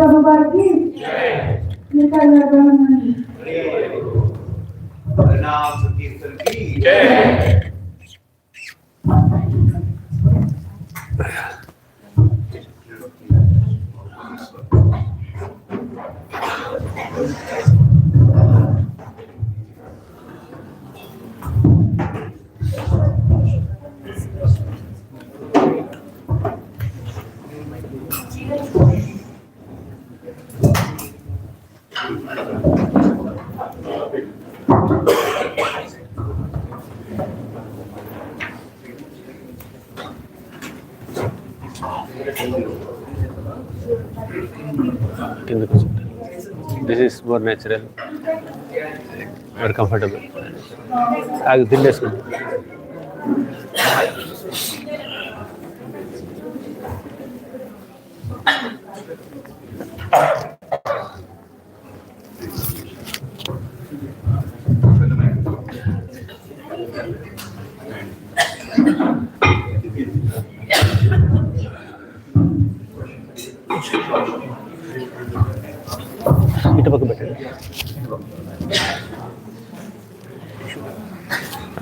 Bhagavad This is more natural, more comfortable.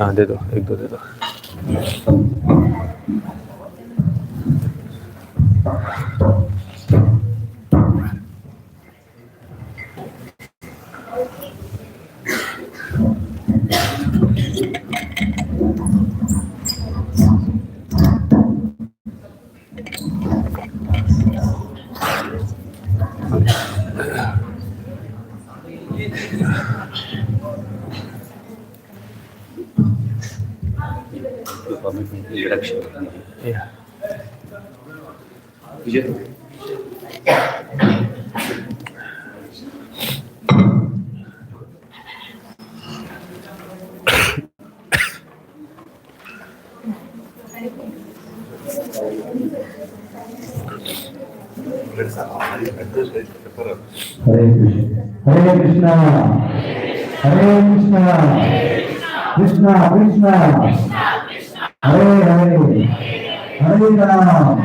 हाँ दे दो, एक दो दे दो. Yeah. Hare Krishna, Hare Krishna, Krishna Krishna, Hare Hare, Hare Ram,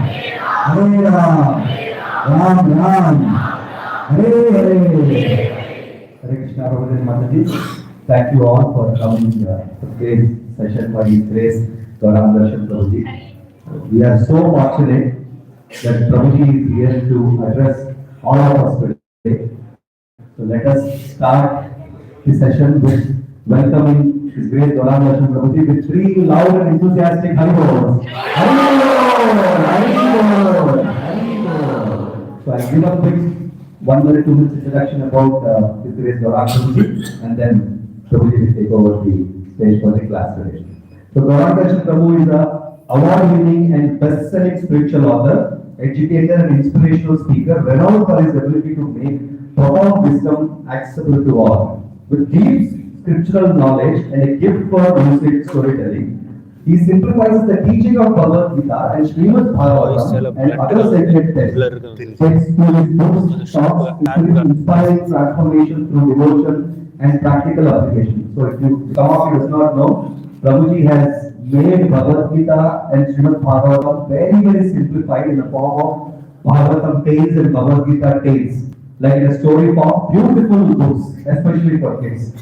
Hare Ram, Ram Ram, Hare Hare. Hare Krishna, Prabhuji Mataji. Thank you all for coming to today's session for His grace, Gauranga Darshan Prabhuji. We are so fortunate that Prabhuji is here to address all of us today. So let us start this session with welcoming His great Gauranga Darshan Prabhuji with three loud and enthusiastic Haribol. Haribol! Haribol! Haribol! So I'll give a quick 1 minute, 2 minutes introduction about His great Gauranga Prabhuji, and then Prabhuji will take over the stage for the class today. So Gauranga Darshan Prabhu is a award-winning and best-selling spiritual author, educator and inspirational speaker, renowned for his ability to make profound wisdom accessible to all. With deep scriptural knowledge and a gift for music storytelling, he simplifies the teaching of Bhagavad Gita and Srimad Bhagavatam and other sacred texts. Texts through his books, talks, inspiring transformation through devotion and practical application. So if some of you does not know, Prabhuji has made Bhagavad Gita and Srimad Bhagavatam very simplified in the form of Bhagavatam tales and Bhagavad Gita tales, like in a story form, beautiful books, especially for kids,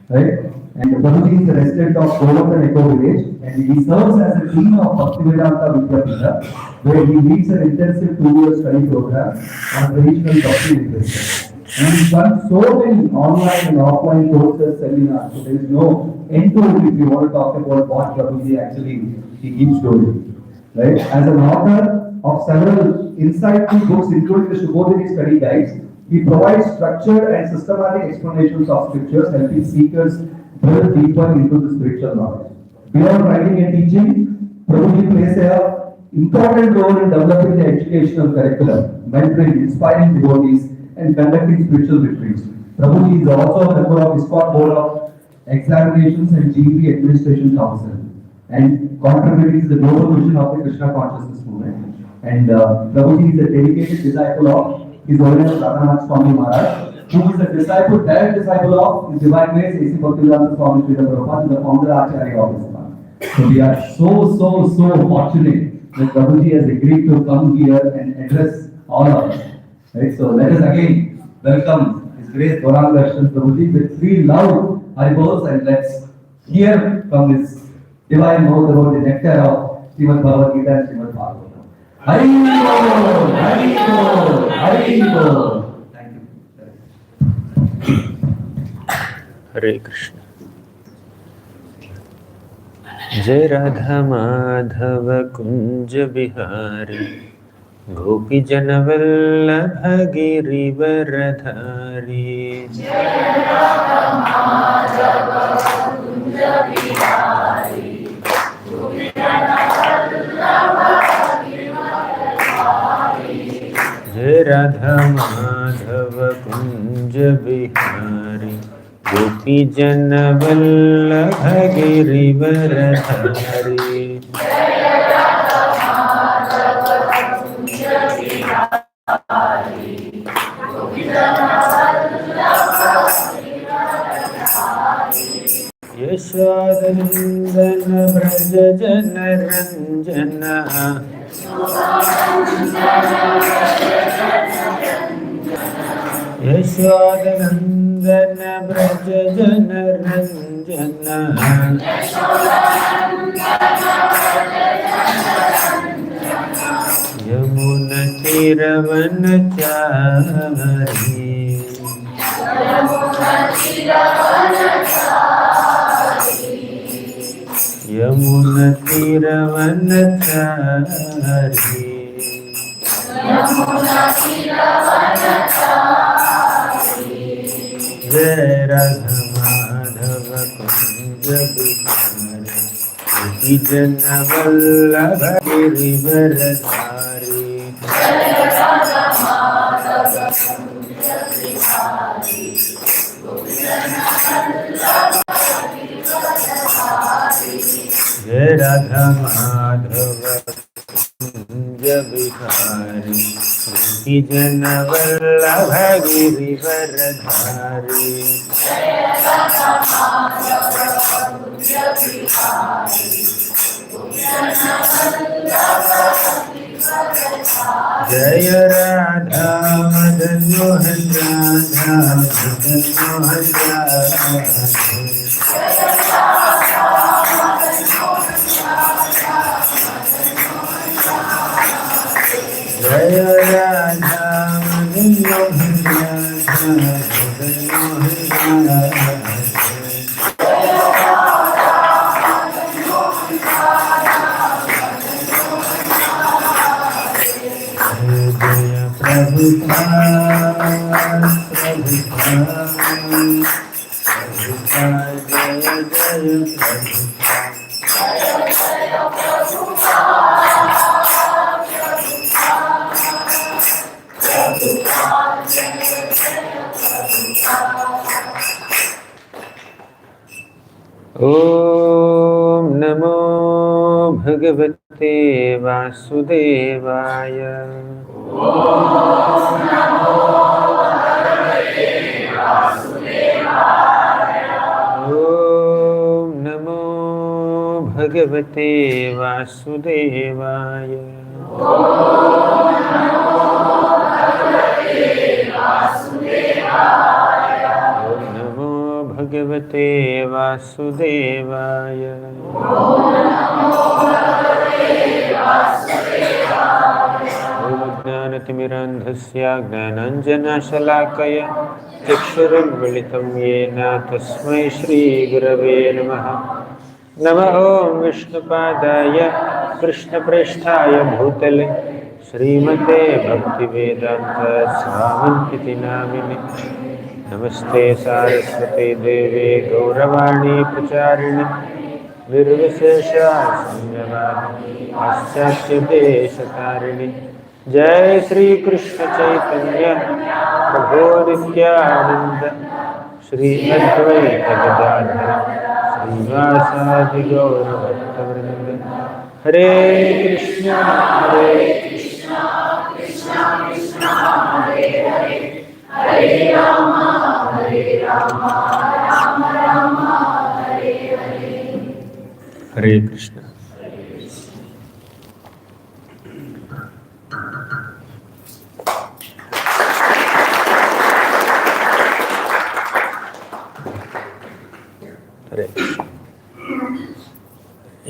right? And Prabhuji is a resident of Gauranga village, and he serves as a dean of Bhaktivedanta Vidyapita, where he leads an intensive 2-year study program on traditional doctrine literature. And he's done so many online and offline courses, seminars, so there is no end to it if you want to talk about what Prabhuji actually he keeps doing. Right? As an author of several insightful books, including the Shubhodhini study guides, he provides structured and systematic explanations of scriptures, helping seekers delve deeper into the spiritual knowledge. Beyond writing and teaching, Prabhuji plays a important role in developing the educational curriculum, mentoring, inspiring devotees, and conducting spiritual retreats. Prabhuji is also a member of ISKCON Board of Examinations and GP Administration Council, and contributing to the global vision of the Krishna consciousness movement. And Prabhuji is a dedicated disciple of His Holiness Radhanath Swami Maharaj, who is a disciple, direct disciple of His Divine Grace A.C. Bhaktivedanta Swami Srila Prabhupada, the founder Acharya of ISKCON. So we are so fortunate that Prabhuji has agreed to come here and address all of us. Right? So let us again welcome His Grace Gauranga Darshan Prabhuji with three loud Haribols, and let's hear from His divine mouth about the nectar of Srimad Bhagavad Gita and Srimad Bhagavatam. Hari Bol, Hari Bol, Hari Bol. Thank you. Hare Krishna. जय राधा माधव कुंज बिहारी गोपी जन वल्लभ गिरिवरधारी। जय राधा माधव कुंज बिहारी गोपी जन वल्लभ गिरिवरधारी। जय राधा माधव कुंज बिहारी गोपी जन वल्लभ गिरिवरधारी। जय राधा माधव कुंज बिहारी गोपी जन वल्लभ गिरिवरधारी। यशोदनंदन ब्रज जन रंजन यशोदनंदन ब्रज जन रंजन। यमुन तीरवनचारी यमुन तीरवनचारी। जय राधा माधव कुंज बिहारी गोपी जन वल्लभ गिरिवरधारी। जय राधा माधव कुंज बिहारी गोपी जन वल्लभ गिरिवरधारी। जय राधा माधव कुंज बिहारी गोपी जन वल्लभ गिरिवरधारी। जय राधा माधव कुंज बिहारी गोपी जन वल्लभ गिरिवरधारी। जय राधा मदन मोहन राधा मदन मोहन राधा। जय राधा मदन मोहन राधा मदन मोहन राधा। जय प्रभुपाद प्रभुपाद प्रभुपाद जय जय ओम नमो भगवते वासुदेवाय। ओम नमो भगवते वासुदेवाय। ओम नमो भगवते वासुदेवाय। ओम नमो भगवते वासुदेवाय। ओम नमो भगवते वासुदेवाय। ओम नमो भगवते वासुदेवाय। ओम ज्ञानतिमिरान्धस्य ज्ञानाञ्जनशलाकया चक्षुरुन्मिलितं येन तस्मै श्रीगुरवे नमः। नमः ॐ विष्णुपादाय कृष्णप्रेष्ठाय भूतले श्रीमते भक्तिवेदान्त स्वामिनिति नामिने। नमस्ते सारस्वते देवे गौरवाणी प्रचारिणे निर्विशेषा शून्यवादी पाश्चात्य देशतारिणी जय श्री कृष्ण चैतन्य प्रभु नित्यानंद श्री अद्वैत गदाधर श्रीवासादि गौर भक्तवृंद हरे कृष्णा कृष्णा कृष्णा हरे हरे हरे राम राम राम हरे हरे हरे कृष्ण हरे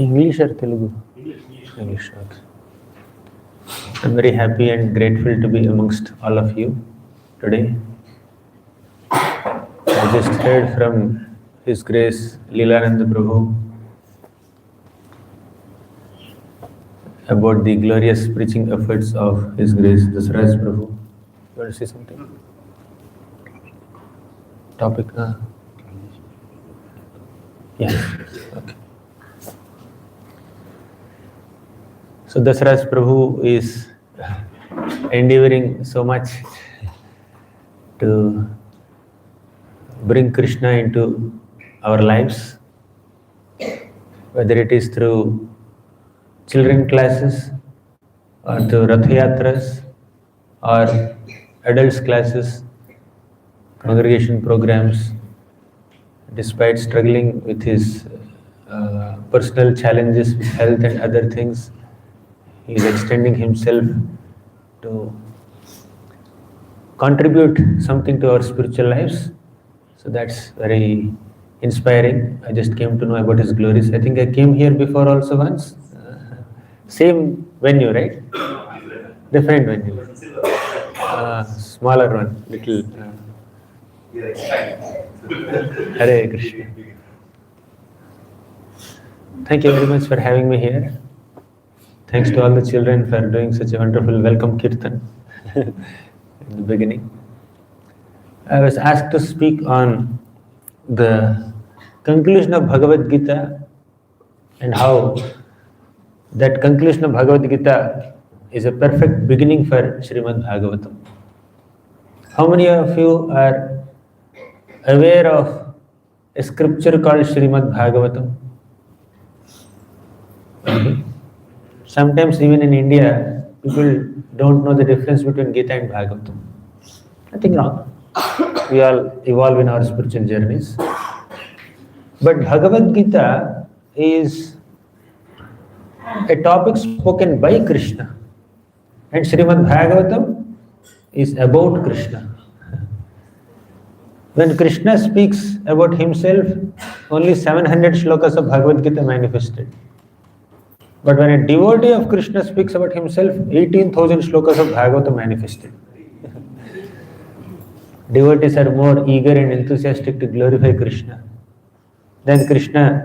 English or Telugu? English. Okay. I'm very happy and grateful to be amongst all of you today. I just heard from His Grace Leelananda Prabhu about the glorious preaching efforts of His Grace Dasraj Prabhu. You want to say something? Topic? Yeah. Okay. So Dasraj Prabhu is endeavoring so much to bring Krishna into our lives, whether it is through children classes or through Rath Yatras or adults classes, congregation programs. Despite struggling with his personal challenges with health and other things, he is extending himself to contribute something to our spiritual lives. So that's very inspiring. I just came to know about his glories. I think I came here before also once. Same venue, right? Different venue. Smaller one, little. Hare Krishna. Thank you very much for having me here. Thanks to all the children for doing such a wonderful welcome kirtan in the beginning. I was asked to speak on the conclusion of Bhagavad Gita and how that conclusion of Bhagavad Gita is a perfect beginning for Srimad Bhagavatam. How many of you are aware of a scripture called Srimad Bhagavatam? Sometimes even in India, people don't know the difference between Gita and Bhagavatam. Nothing wrong. We all evolve in our spiritual journeys. But Bhagavad Gita is a topic spoken by Krishna. And Srimad Bhagavatam is about Krishna. When Krishna speaks about himself, only 700 shlokas of Bhagavad Gita manifested. But when a devotee of Krishna speaks about himself, 18,000 shlokas of Bhagavatam manifested. Devotees are more eager and enthusiastic to glorify Krishna than Krishna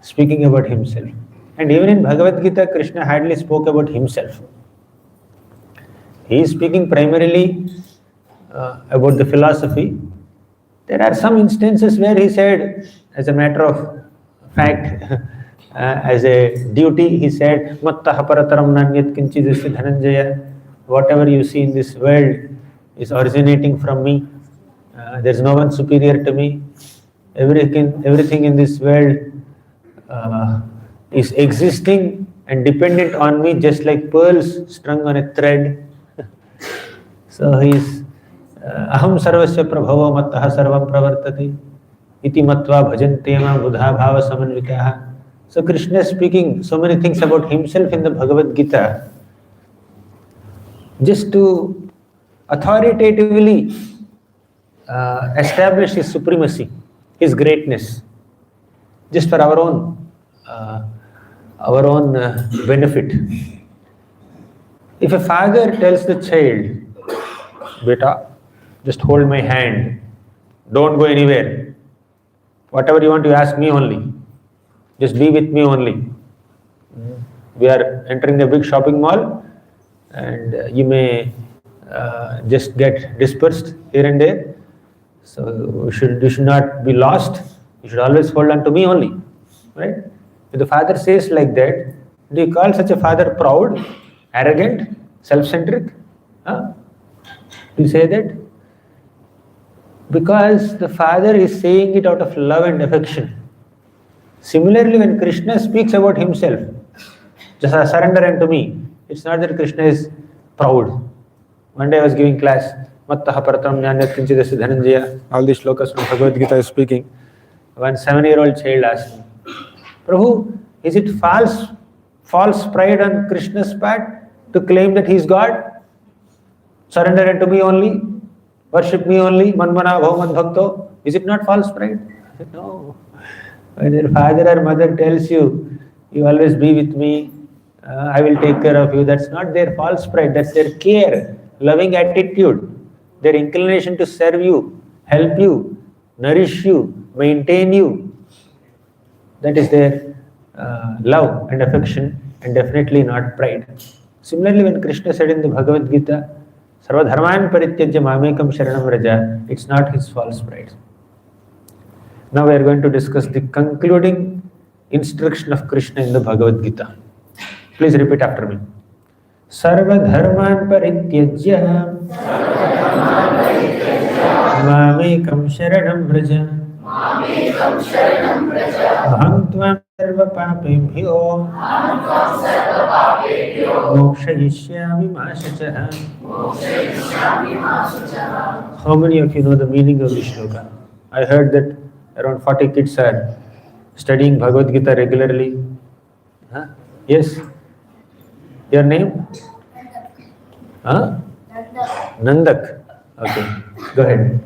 speaking about himself. And even in Bhagavad Gita, Krishna hardly spoke about himself. He is speaking primarily about the philosophy. There are some instances where he said, as a matter of fact, as a duty, he said, Mattaha parataram nanyat kinchidasya dhananjaya. Whatever you see in this world is originating from me. There is no one superior to me. Everything in this world is existing and dependent on me, just like pearls strung on a thread. So he is aham sarvasya prabhavo mattaha sarvam pravartati iti matva bhajantema buddha bhava samanvitaha. So Krishna is speaking so many things about himself in the Bhagavad Gita just to authoritatively establish his supremacy, his greatness, just for our own benefit. If a father tells the child, Beta, just hold my hand, don't go anywhere, whatever you want to ask me only, just be with me only. We are entering a big shopping mall and you may just get dispersed here and there. So you should not be lost. You should always hold on to me only. right? If the father says like that, do you call such a father proud, arrogant, self-centric? Huh? Do you say that? Because the father is saying it out of love and affection. Similarly, when Krishna speaks about himself, just surrender unto me, it's not that Krishna is proud. One day I was giving class, Mattaha Paratam Nyanyat Kinchidasya Dhananjaya, all these shlokas from Bhagavad Gita is speaking. One 7-year-old child asked me, Prabhu, is it false pride on Krishna's part to claim that he is God? Surrender unto me only, worship me only, manmana bhavaman bhakto. Is it not false pride? I said, no. When your father or mother tells you, you always be with me, I will take care of you, that's not their false pride, that's their care, loving attitude, their inclination to serve you, help you, nourish you, maintain you. That is their love and affection, and definitely not pride. Similarly, when Krishna said in the Bhagavad Gita, Sarva dharman parityajya mamekam sharanam raja, it's not his false pride. Now we are going to discuss the concluding instruction of Krishna in the Bhagavad Gita. Please repeat after me. Sarva dharman parityajya mamekam sharanam vraja aham tvam sarva papebhyo mokshayishyami ma shachah. How many of you know the meaning of this shloka? I heard that around 40 kids are studying Bhagavad Gita regularly. Huh? Yes? Your name? Huh? Nandak. Okay. Go ahead.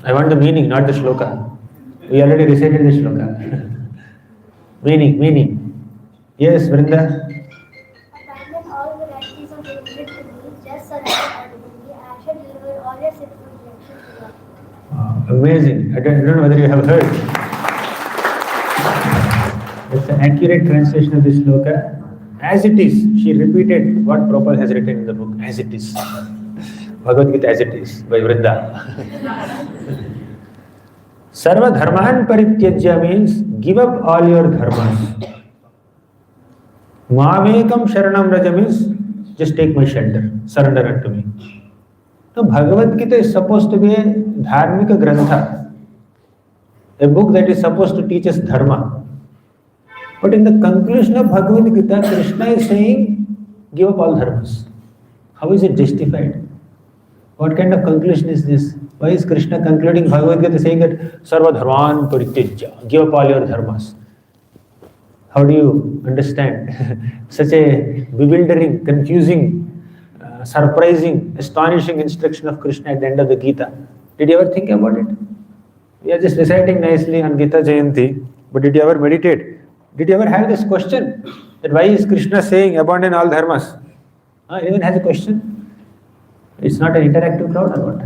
I want the meaning, not the shloka. We already recited the shloka. Meaning. Yes, Vrinda? Abandon all varieties of hatred to me, just surrender utterly. I shall deliver all your sinful reactions to love. Amazing. I don't know whether you have heard. That's an accurate translation of this shloka. As it is, she repeated what Prabhupada has written in the book, as it is. Bhagavad Gita as it is, by Vrinda. Sarva dharman parityajya means give up all your dharmas. Mamekam sharanam raja means just take my shelter, surrender unto me. So Bhagavad Gita is supposed to be a dharmika grantha, a book that is supposed to teach us dharma. But in the conclusion of Bhagavad Gita, Krishna is saying, give up all dharmas. How is it justified? What kind of conclusion is this? Why is Krishna concluding Bhagavad Gita saying that Sarva dharman parityajya, give up all your dharmas? How do you understand such a bewildering, confusing, surprising, astonishing instruction of Krishna at the end of the Gita? Did you ever think about it? We are just reciting nicely on Gita Jayanti, but did you ever meditate? Did you ever have this question that why is Krishna saying abandon all dharmas? Anyone has a question? It's not an interactive crowd or what?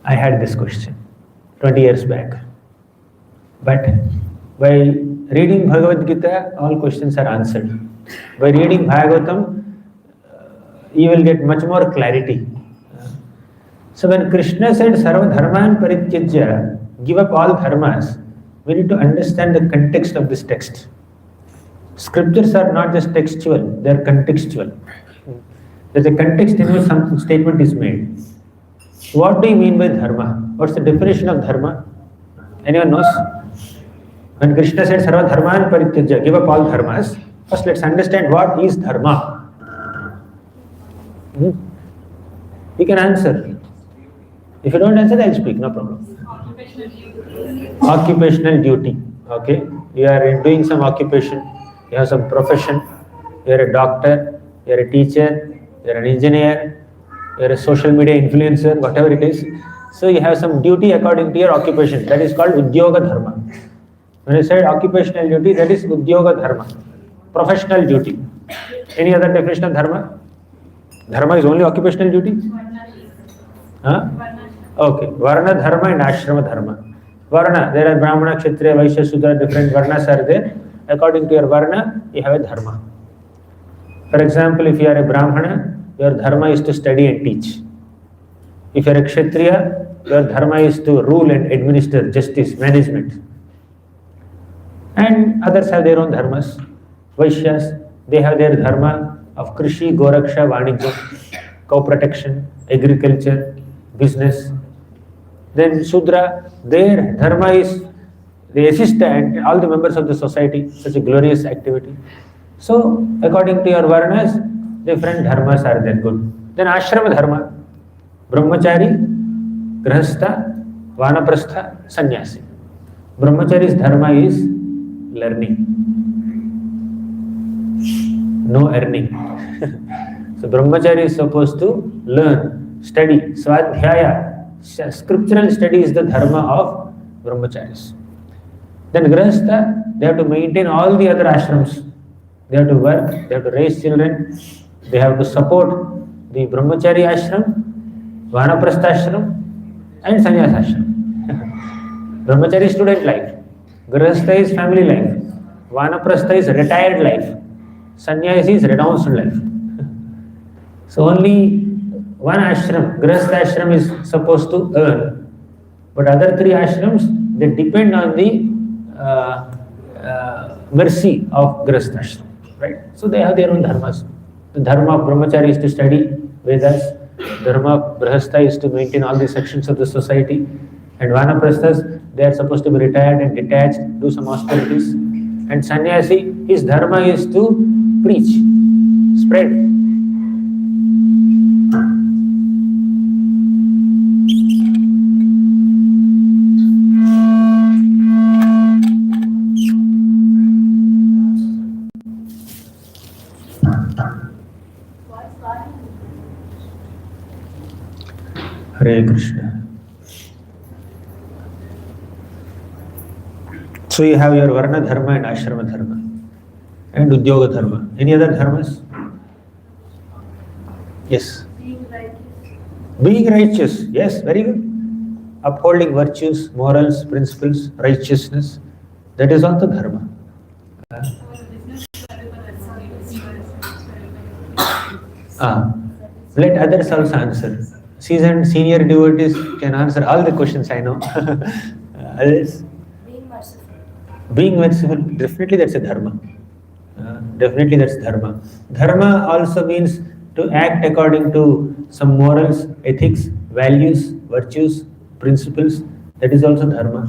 I had this question 20 years back. But by reading Bhagavad Gita, all questions are answered. By reading Bhagavatam, you will get much more clarity. So when Krishna said Sarva Dharman Parityajya, give up all dharmas, we need to understand the context of this text. Scriptures are not just textual, they are contextual. There's a context in which some statement is made. What do you mean by dharma? What's the definition of dharma? Anyone knows? When Krishna said Sarva Dharman Parityajya, give up all dharmas, first let's understand what is dharma. You can answer. If you don't answer, I'll speak, no problem. Occupational duty. Okay? You are doing some occupation, you have some profession, you are a doctor, you are a teacher, you are an engineer, you are a social media influencer, whatever it is. So you have some duty according to your occupation. That is called Udyoga Dharma. When I said occupational duty, that is Udyoga Dharma. Professional duty. Any other definition of dharma? Dharma is only occupational duty? Huh? Okay. Varna Dharma and Ashrama Dharma. Varna, there are Brahmana, Kshatriya, Vaishya, Sudra, different Varnas are there. According to your Varna, you have a Dharma. For example, if you are a Brahmana, your dharma is to study and teach. If you are a Kshatriya, your dharma is to rule and administer justice, management. And others have their own dharmas. Vaishyas, they have their dharma of Krishi, Goraksha, Vanijya, cow protection, agriculture, business. Then Shudra, their dharma is they assist and all the members of the society, such a glorious activity. So, according to your varnas, different dharmas are there good. Then ashrama dharma, brahmachari, grahastha, vanaprastha, sannyasi. Brahmachari's dharma is learning, no earning. So brahmachari is supposed to learn, study, swadhyaya. Scriptural study is the dharma of brahmacharis. Then grahastha, they have to maintain all the other ashrams. They have to work, they have to raise children, they have to support the brahmachari ashram, vanaprastha ashram, and sannyas ashram. Brahmachari is student life, grahastha is family life, vanaprastha is retired life, sannyas is renounced life. So only one ashram, grahastha ashram, is supposed to earn, but other three ashrams, they depend on the mercy of grahastha ashram, right? So they have their own dharmas. The dharma of brahmachari is to study Vedas, dharma of grahastha is to maintain all the sections of the society, and vanaprasthas, they are supposed to be retired and detached, do some austerities, and sannyasi, his dharma is to preach, spread. Hare Krishna. So you have your Varna Dharma and Ashrama Dharma and Udyoga Dharma. Any other dharmas? Yes. Being righteous. Being righteous. Yes, very good. Upholding virtues, morals, principles, righteousness. That is also dharma. Let others also answer. Seasoned senior devotees can answer all the questions I know. Others? Being merciful. Being merciful, definitely that's a dharma. Definitely that's dharma. Dharma also means to act according to some morals, ethics, values, virtues, principles. That is also dharma.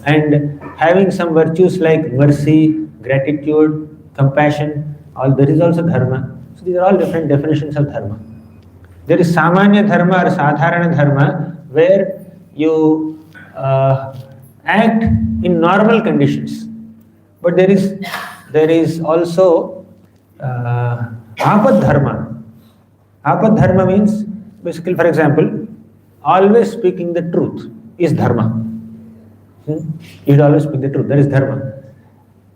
And having some virtues like mercy, gratitude, compassion, all that is also dharma. So these are all different definitions of dharma. There is samanya dharma or sadharana dharma where you act in normal conditions. But there is also apad dharma. Apad dharma means basically, for example, always speaking the truth is dharma. You should always speak the truth. That is dharma.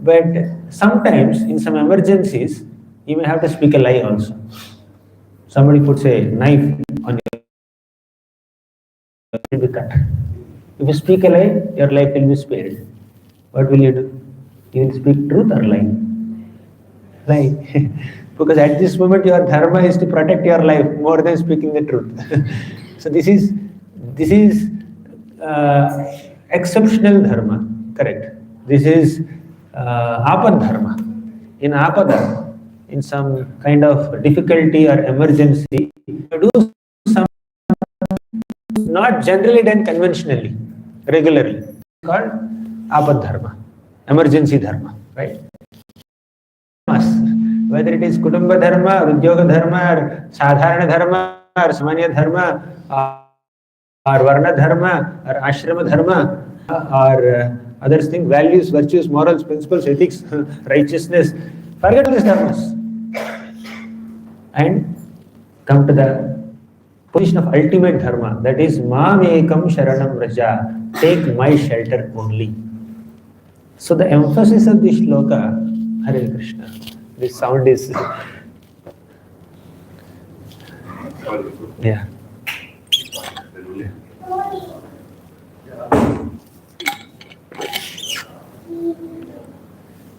But sometimes in some emergencies, you may have to speak a lie also. Somebody puts a knife on your will be cut. If you speak a lie, your life will be spared. What will you do? You will speak truth or lie? Lie. Because at this moment your dharma is to protect your life more than speaking the truth. So this is exceptional dharma, correct? This is apad dharma. In apada, in some kind of difficulty or emergency, you do something not generally done conventionally, regularly. It's called apad dharma, emergency dharma, right? Whether it is kutumba dharma, or udyoga dharma, or sadharana dharma, or samanya dharma, or varna dharma, or ashrama dharma, or other things, values, virtues, morals, principles, ethics, righteousness. Forget these dharmas and come to the position of ultimate dharma, that is mam ekam sharanam raja, take my shelter only. So the emphasis of this shloka, Hare Krishna, this sound is yeah.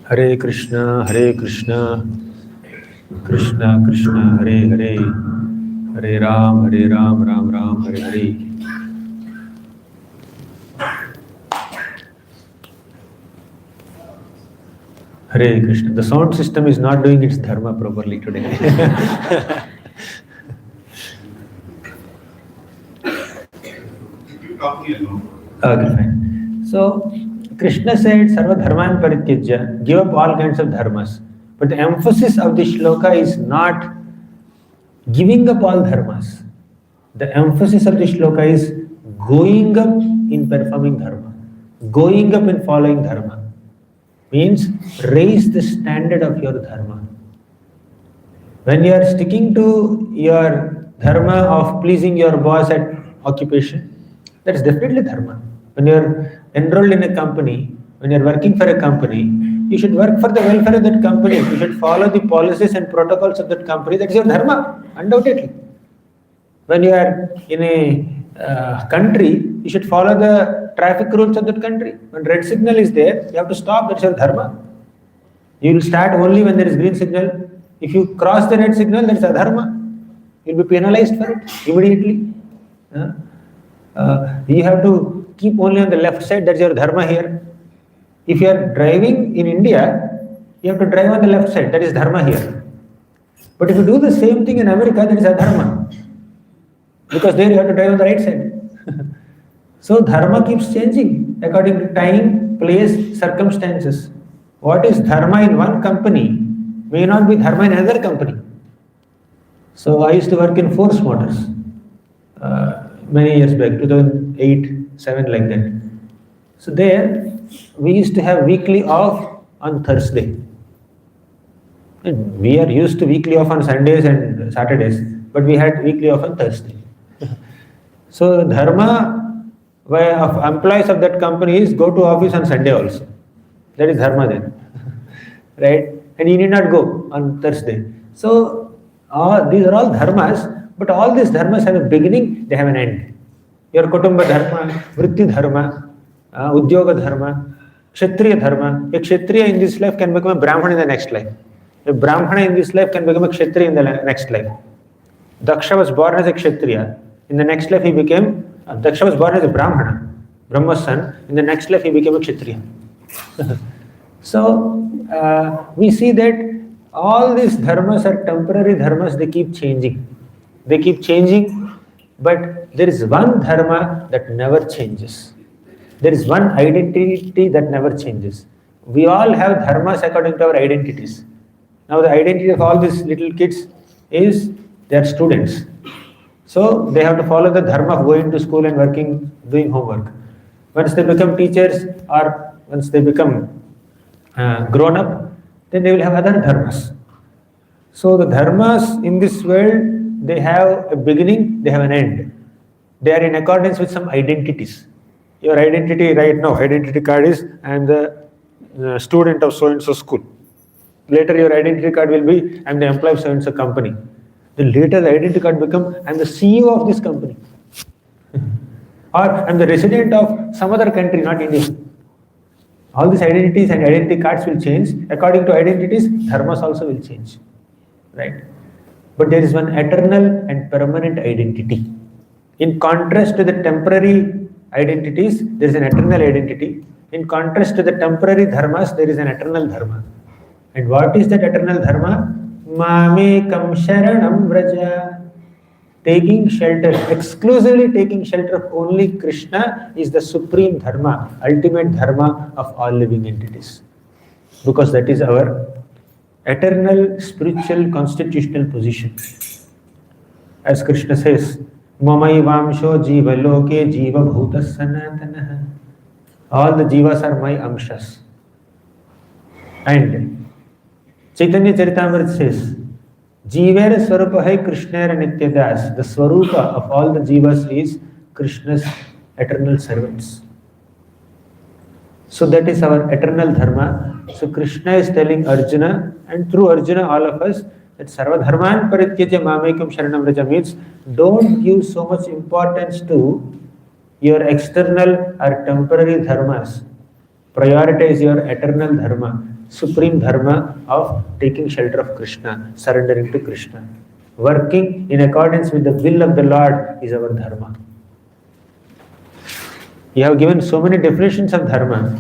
Hare Krishna, Hare Krishna. Krishna Krishna Hare Hare, Hare Ram, Ram Ram, Hare Hare. Hare Krishna. The sound system is not doing its dharma properly today. Okay, fine. So, Krishna said, Sarva Dharman Parityajya, give up all kinds of dharmas. But the emphasis of the shloka is not giving up all dharmas. The emphasis of the shloka is going up in performing dharma, going up in following dharma. Means raise the standard of your dharma. When you are sticking to your dharma of pleasing your boss at occupation, that is definitely dharma. When you are enrolled in a company, when you are working for a company, you should work for the welfare of that company. You should follow the policies and protocols of that company. That is your dharma, undoubtedly. When you are in a country, you should follow the traffic rules of that country. When red signal is there, you have to stop. That's your dharma. You will start only when there is green signal. If you cross the red signal, that is adharma. You will be penalized for it immediately. You have to keep only on the left side. That's your dharma here. If you are driving in India, you have to drive on the left side. That is dharma here. But if you do the same thing in America, that is adharma. Because there you have to drive on the right side. So dharma keeps changing according to time, place, circumstances. What is dharma in one company may not be dharma in another company. So I used to work in Force Motors many years back, 2008, 7 like that. So there we used to have weekly off on Thursday. And we are used to weekly off on Sundays and Saturdays, but we had weekly off on Thursday. So the dharma of employees of that company is go to office on Sunday also. That is dharma then. Right? And you need not go on Thursday. So these are all dharmas, but all these dharmas have a beginning, they have an end. Your kutumba dharma, vritti dharma, udyoga dharma, kshatriya dharma. A kshatriya in this life can become a brahmana in the next life. A brahmana in this life can become a kshatriya in the next life. Daksha was born as a kshatriya. In the next life he became, Daksha was born as a brahmana, Brahma's son. In the next life he became a kshatriya. So we see that all these dharmas are temporary dharmas, they keep changing. They keep changing, but there is one dharma that never changes. There is one identity that never changes. We all have dharmas according to our identities. Now the identity of all these little kids is they are students. So they have to follow the dharma of going to school and working, doing homework. Once they become teachers or once they become grown up, then they will have other dharmas. So the dharmas in this world, they have a beginning, they have an end. They are in accordance with some identities. Your identity right now, identity card is I am the student of so-and-so school. Later your identity card will be I am the employee of so-and-so company. Then later the identity card become I am the CEO of this company. Or I am the resident of some other country, not India. All these identities and identity cards will change. According to identities, dharmas also will change. Right? But there is one eternal and permanent identity. In contrast to the temporary identities, there is an eternal identity. In contrast to the temporary dharmas, there is an eternal dharma. And what is that eternal dharma? Mamekam sharanam vraja. Taking shelter, exclusively taking shelter of only Krishna is the supreme dharma, ultimate dharma of all living entities. Because that is our eternal spiritual constitutional position. As Krishna says, Mamai vamsho jiva loke jiva bhutas sanatana. All the jivas are my amshas. And Chaitanya Charitamrita says, Jivera Swarupa hai Krishnera Nityadas. The Swarupa of all the jivas is Krishna's eternal servants. So that is our eternal dharma. So Krishna is telling Arjuna, and through Arjuna all of us, that Sarva Dharman Parityajya Mamekam Sharanam Vraja means don't give so much importance to your external or temporary dharmas. Prioritize your eternal dharma. supreme dharma of taking shelter of Krishna, surrendering to Krishna. Working in accordance with the will of the Lord is our dharma. You have given so many definitions of dharma,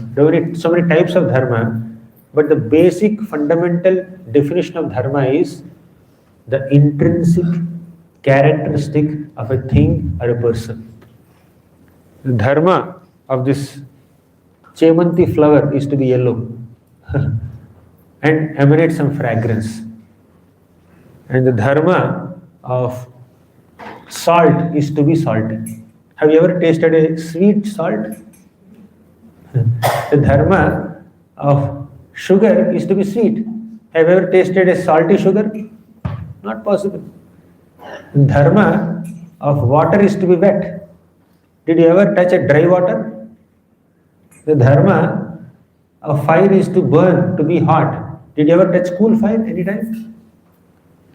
so many types of dharma, but the basic fundamental definition of dharma is the intrinsic characteristic of a thing or a person. The dharma of this chemanti flower is to be yellow and emanate some fragrance. And the dharma of salt is to be salty. Have you ever tasted a sweet salt? The dharma of sugar is to be sweet. Have you ever tasted a salty sugar? Not possible. The dharma of water is to be wet. Did you ever touch a dry water? The dharma of fire is to burn, to be hot. Did you ever touch cool fire anytime?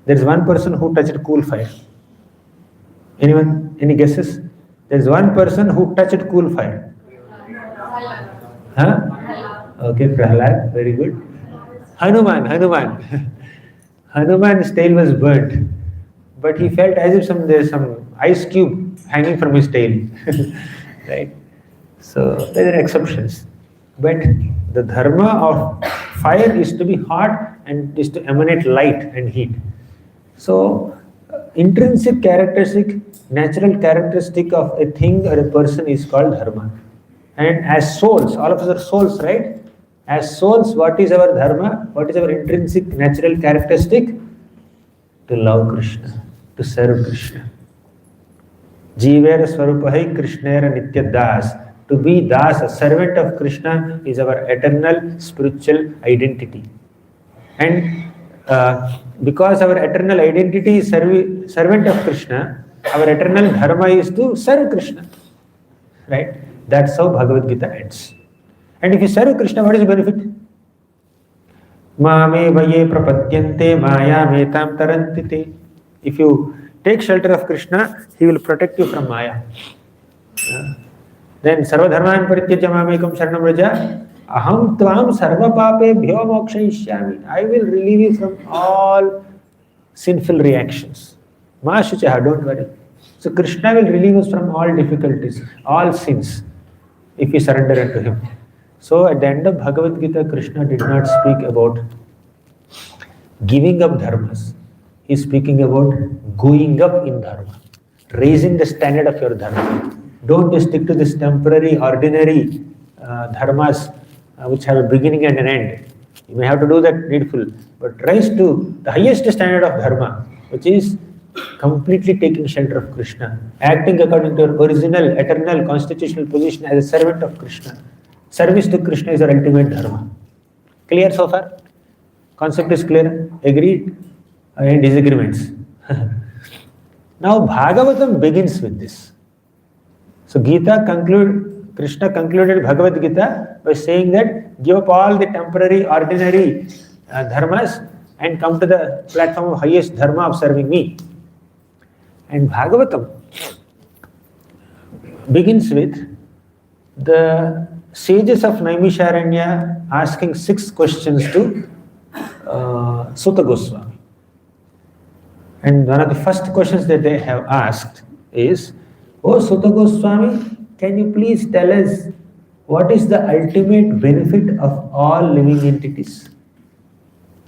There is one person who touched cool fire. Anyone? Any guesses? There is one person who touched cool fire. Huh? Okay, Prahlad, very good. Hanuman. Hanuman's tail was burnt, but he felt as if there's some ice cube hanging from his tail. Right? So there are exceptions. But the dharma of fire is to be hot and is to emanate light and heat. So intrinsic characteristic, natural characteristic of a thing or a person is called dharma. And as souls, all of us are souls, right? As souls, what is our dharma? What is our intrinsic natural characteristic? To love Krishna, to serve Krishna. Jivera Swarupahai Krishnera Nitya Das. To be Das, a servant of Krishna, is our eternal spiritual identity. And because our eternal identity is servant of Krishna, our eternal dharma is to serve Krishna. Right? That's how Bhagavad Gita ends. And if you serve Krishna, what is the benefit? Mame vaye prapadyante maya metam tarantite. If you take shelter of Krishna, he will protect you from Maya. Then sarva dharman parityajya mamekam sharanam vraja aham tvam sarva papebhyo mokshayishyami. I will relieve you from all sinful reactions. Ma shuchaha, don't worry. So Krishna will relieve us from all difficulties, all sins, if we surrender unto him. So at the end of Bhagavad Gita, Krishna did not speak about giving up dharmas. He is speaking about going up in dharma, raising the standard of your dharma. Don't just stick to this temporary, ordinary dharmas which have a beginning and an end. You may have to do that needful, but rise to the highest standard of dharma, which is completely taking shelter of Krishna, acting according to your original, eternal, constitutional position as a servant of Krishna. Service to Krishna is our ultimate dharma. Clear so far? Concept is clear? Agreed? Any disagreements? Now Bhagavatam begins with this. So Krishna concluded Bhagavad Gita by saying that give up all the temporary, ordinary dharmas and come to the platform of highest dharma of serving me. And Bhagavatam begins with the sages of Naimisharanya asking 6 questions to Sutta Goswami. And one of the first questions that they have asked is, "Oh Sutta Goswami, can you please tell us what is the ultimate benefit of all living entities?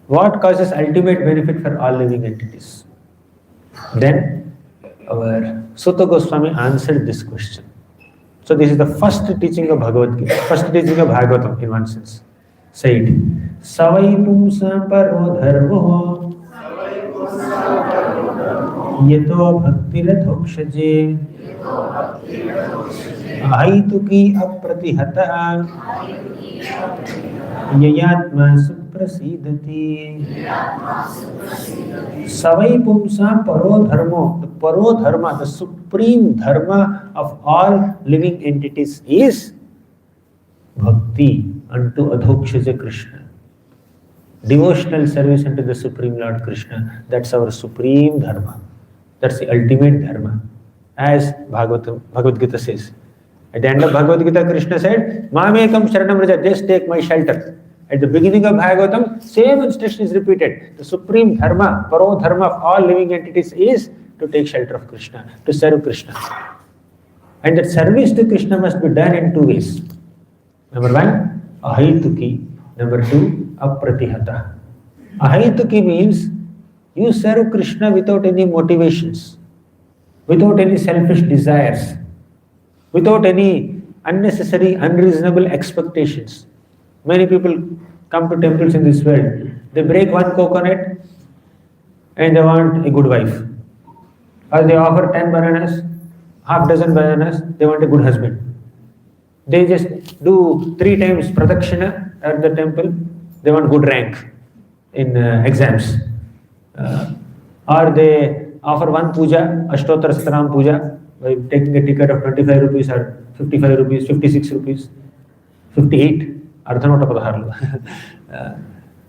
What causes ultimate benefit for all living entities?" Then our Sutta Goswami answered this question. So this is the first teaching of Bhagavad Gita, first teaching of Bhagavatam in one sense. Say it. Savai pumsam paro dharmo yato bhakti rathokshaje ahaituki apratihata yayatma suprasidati. Savai pumsam paro dharmo. The paro dharma, the supreme dharma of all living entities is bhakti unto adhokshaja Krishna. Devotional service unto the Supreme Lord Krishna. That's our supreme dharma. That's the ultimate dharma. As Bhagavad Gita says. At the end of Bhagavad Gita, Krishna said, Mamekam sharanam vraja, just take my shelter. At the beginning of Bhagavatam, same instruction is repeated. The supreme dharma, paro dharma of all living entities is to take shelter of Krishna, to serve Krishna. And that service to Krishna must be done in two ways. Number one, ahaituki. Number two, apratihata. Ahaituki means you serve Krishna without any motivations, without any selfish desires, without any unnecessary, unreasonable expectations. Many people come to temples in this world. They break one coconut and they want a good wife. Or they offer 10 bananas, half dozen bananas, they want a good husband. They just do 3 times pradakshina at the temple, they want good rank in exams. Or they offer one puja, Ashtottara Sataram puja, by taking a ticket of 25 rupees or 55 rupees, 56 rupees, 58, Ardhanota Padaharlu.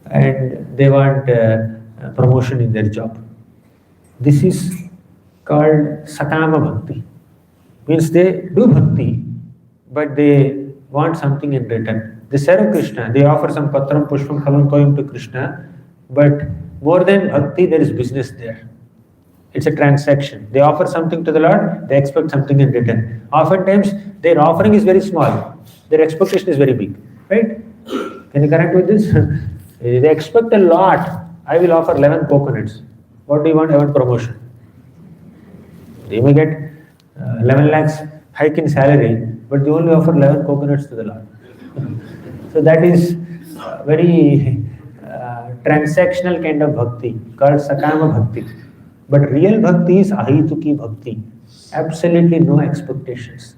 And they want promotion in their job. This is called Sakama Bhakti. Means they do bhakti, but they want something in return. They serve Krishna, they offer some patram, pushpam, phalam, toyam to Krishna, but more than bhakti, there is business there. It's a transaction. They offer something to the Lord, they expect something in return. Oftentimes, their offering is very small, their expectation is very big. Right? Can you connect with this? They expect a lot. I will offer 11 coconuts. What do you want? I want promotion. They may get 11 lakhs hike in salary, but they only offer 11 coconuts to the Lord. So that is very transactional kind of bhakti called Sakama Bhakti. But real bhakti is Ahituki Bhakti. Absolutely no expectations.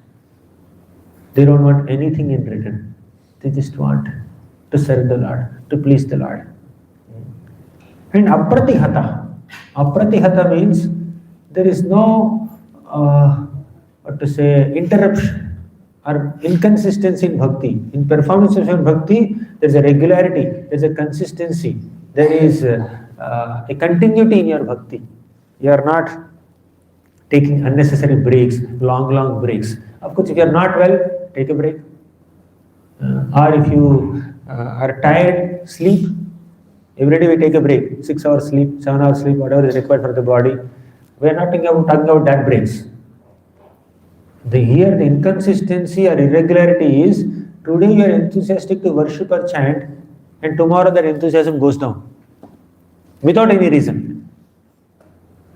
They don't want anything in return. They just want to serve the Lord, to please the Lord. And apratihata. Apratihata means there is no interruption or inconsistency in bhakti. In performance of bhakti, there is a regularity, there is a consistency, there is a continuity in your bhakti. You are not taking unnecessary breaks, long breaks. Of course, if you are not well, take a break. Or if you are tired, sleep. Every day we take a break, 6 hours sleep, 7 hours sleep, whatever is required for the body. We are not talking about that breaks. The inconsistency or irregularity is, today you are enthusiastic to worship or chant, and tomorrow that enthusiasm goes down without any reason.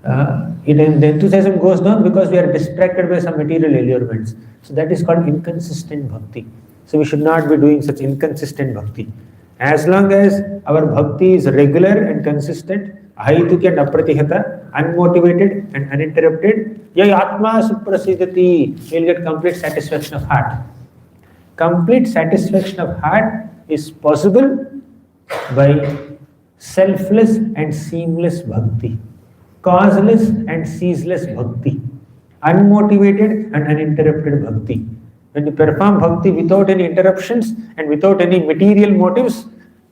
The enthusiasm goes down because we are distracted by some material allurements. So that is called inconsistent bhakti. So we should not be doing such inconsistent bhakti. As long as our bhakti is regular and consistent, ahituki and apratihata, unmotivated and uninterrupted, yay atma suprasidati, we will get complete satisfaction of heart. Complete satisfaction of heart is possible by selfless and seamless bhakti, causeless and ceaseless bhakti, unmotivated and uninterrupted bhakti. When you perform bhakti without any interruptions and without any material motives,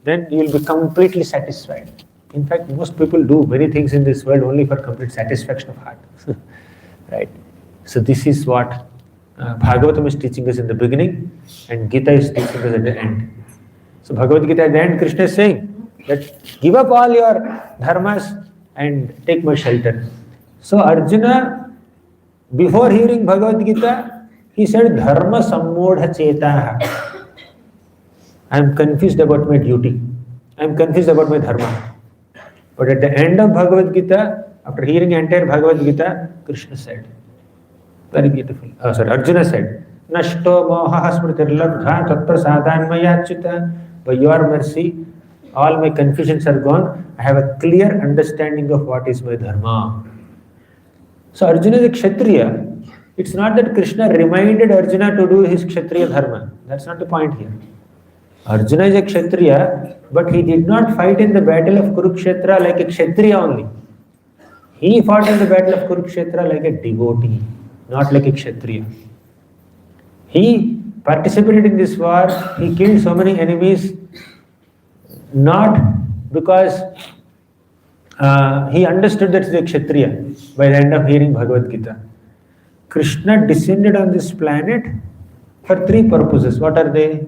then you will be completely satisfied. In fact, most people do many things in this world only for complete satisfaction of heart. Right? So this is what Bhagavatam is teaching us in the beginning, and Gita is teaching us at the end. So Bhagavad Gita at the end, Krishna is saying that give up all your dharmas and take my shelter. So Arjuna, before hearing Bhagavad Gita, he said, Dharma sammodha chetaha. I am confused about my duty. I am confused about my dharma. But at the end of Bhagavad Gita, after hearing entire Bhagavad Gita, Krishna said, very beautiful. Arjuna said, Nashto moha smritirlabdha tatprasadan mayachyuta. By your mercy, all my confusions are gone. I have a clear understanding of what is my dharma. So Arjuna is a Kshatriya. It's not that Krishna reminded Arjuna to do his Kshatriya dharma. That's not the point here. Arjuna is a Kshatriya, but he did not fight in the battle of Kurukshetra like a Kshatriya only. He fought in the battle of Kurukshetra like a devotee, not like a Kshatriya. He participated in this war, he killed so many enemies, not because he understood that he is a Kshatriya by the end of hearing Bhagavad Gita. Krishna descended on this planet for 3 purposes. What are they?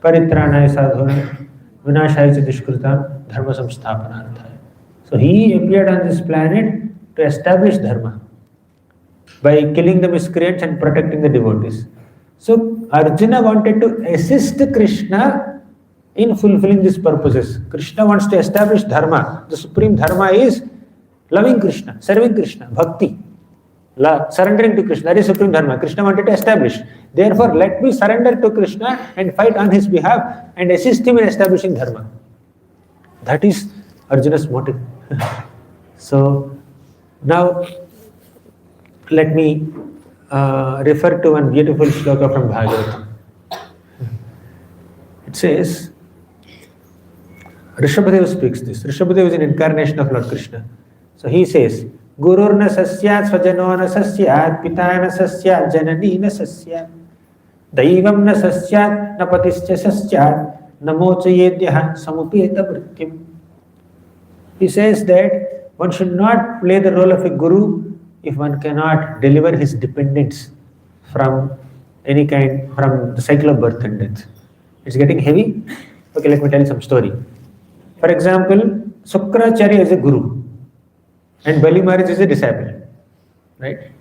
परित्राणाय साधूनां विनाशाय च दुष्कृतां dharma samsthapanarthaya. So he appeared on this planet to establish dharma by killing the miscreants and protecting the devotees. So Arjuna wanted to assist Krishna in fulfilling these purposes. Krishna wants to establish dharma. The supreme dharma is loving Krishna, serving Krishna, bhakti, surrendering to Krishna. That is supreme dharma. Krishna wanted to establish. Therefore, let me surrender to Krishna and fight on his behalf and assist him in establishing dharma. That is Arjuna's motive. So now let me refer to one beautiful shloka from Bhagavatam. It says, Rishabhadeva speaks this. Rishabhadeva is an incarnation of Lord Krishna. So he says, Gurur na sasyat, svajano na sasyat, pitaya na sasyat, janani na sasyat, daivam na sasyat, napatischa sasyat, namo chayedyaha samupeta vrityam. He says that one should not play the role of a guru if one cannot deliver his dependents from any kind, from the cycle of birth and death. It's getting heavy. Okay, let me tell you some story. For example, Sukracharya is a guru and Bali Maharaj is a disciple. Right?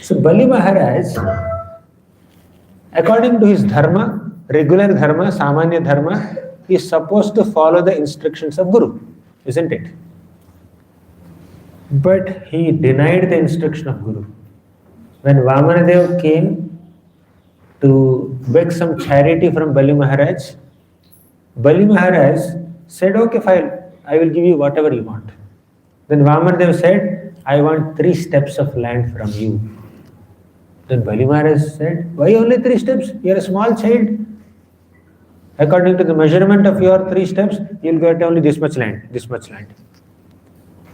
So Bali Maharaj, according to his dharma, regular dharma, samanya dharma, is supposed to follow the instructions of Guru, isn't it? But he denied the instruction of Guru. When Vamanadev came to beg some charity from Bali Maharaj said, okay, fine, I will give you whatever you want. Then Vamanadev said, I want 3 steps of land from you. Then Bali Maharaj said, why only 3 steps? You are a small child. According to the measurement of your 3 steps, you will get only this much land, this much land.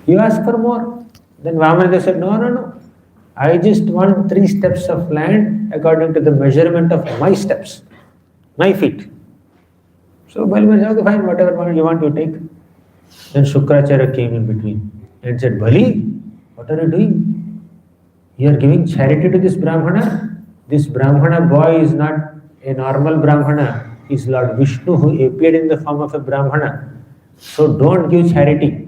You ask for more. Then Vamanadev said, no. I just want 3 steps of land according to the measurement of my steps, my feet. So Bali Maharaj said, okay, fine, whatever you want, you take. Then Shukracharya came in between and said, Bali, what are you doing? You are giving charity to this Brahmana. This Brahmana boy is not a normal Brahmana. He is Lord Vishnu who appeared in the form of a Brahmana. So don't give charity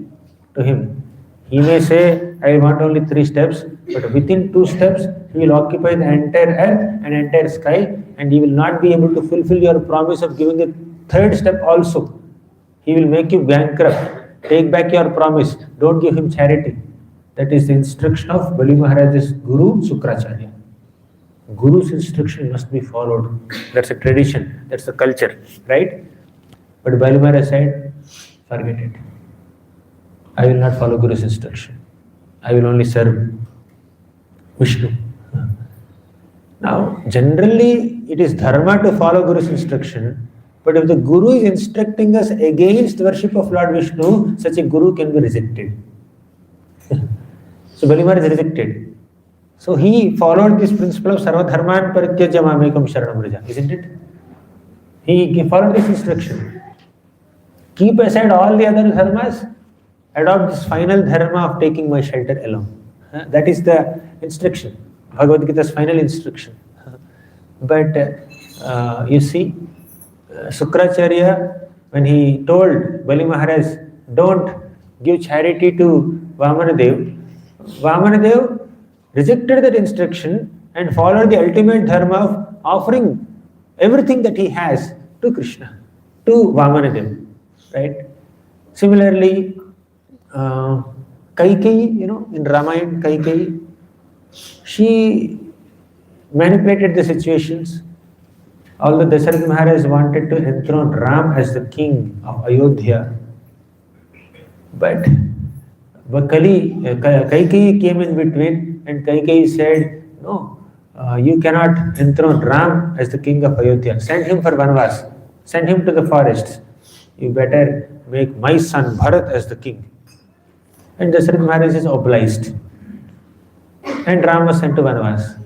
to him. He may say, I want only 3 steps, but within 2 steps, he will occupy the entire earth and entire sky, and he will not be able to fulfill your promise of giving the 3rd step also. He will make you bankrupt. Take back your promise. Don't give him charity. That is the instruction of Bali Maharaj's Guru, Sukracharya. Guru's instruction must be followed. That's a tradition. That's a culture. Right? But Bali Maharaj said, forget it. I will not follow Guru's instruction. I will only serve Vishnu. Now, generally, it is dharma to follow Guru's instruction. But if the Guru is instructing us against worship of Lord Vishnu, such a Guru can be rejected. So Bali Maharaj is rejected. So he followed this principle of Sarva Dharman Parityajya Mamekam Sharanam Vraja, isn't it? He followed this instruction. Keep aside all the other dharmas, adopt this final dharma of taking my shelter alone. That is the instruction, Bhagavad Gita's final instruction. But you see, Sukracharya, when he told Bali Maharaj, don't give charity to Vamanadev, Vamanadev rejected that instruction and followed the ultimate dharma of offering everything that he has to Krishna, to Vamanadev. Right? Similarly, Kaikeyi, in Ramayana, Kaikeyi, she manipulated the situations. Although Darshan Maharaj wanted to enthrone Ram as the king of Ayodhya, but Kaikeyi came in between and Kaikeyi said, no, you cannot enthrone Ram as the king of Ayodhya. Send him for Vanvas. Send him to the forests. You better make my son Bharat as the king. And Darshan Maharaj is obliged. And Ram was sent to Vanvas.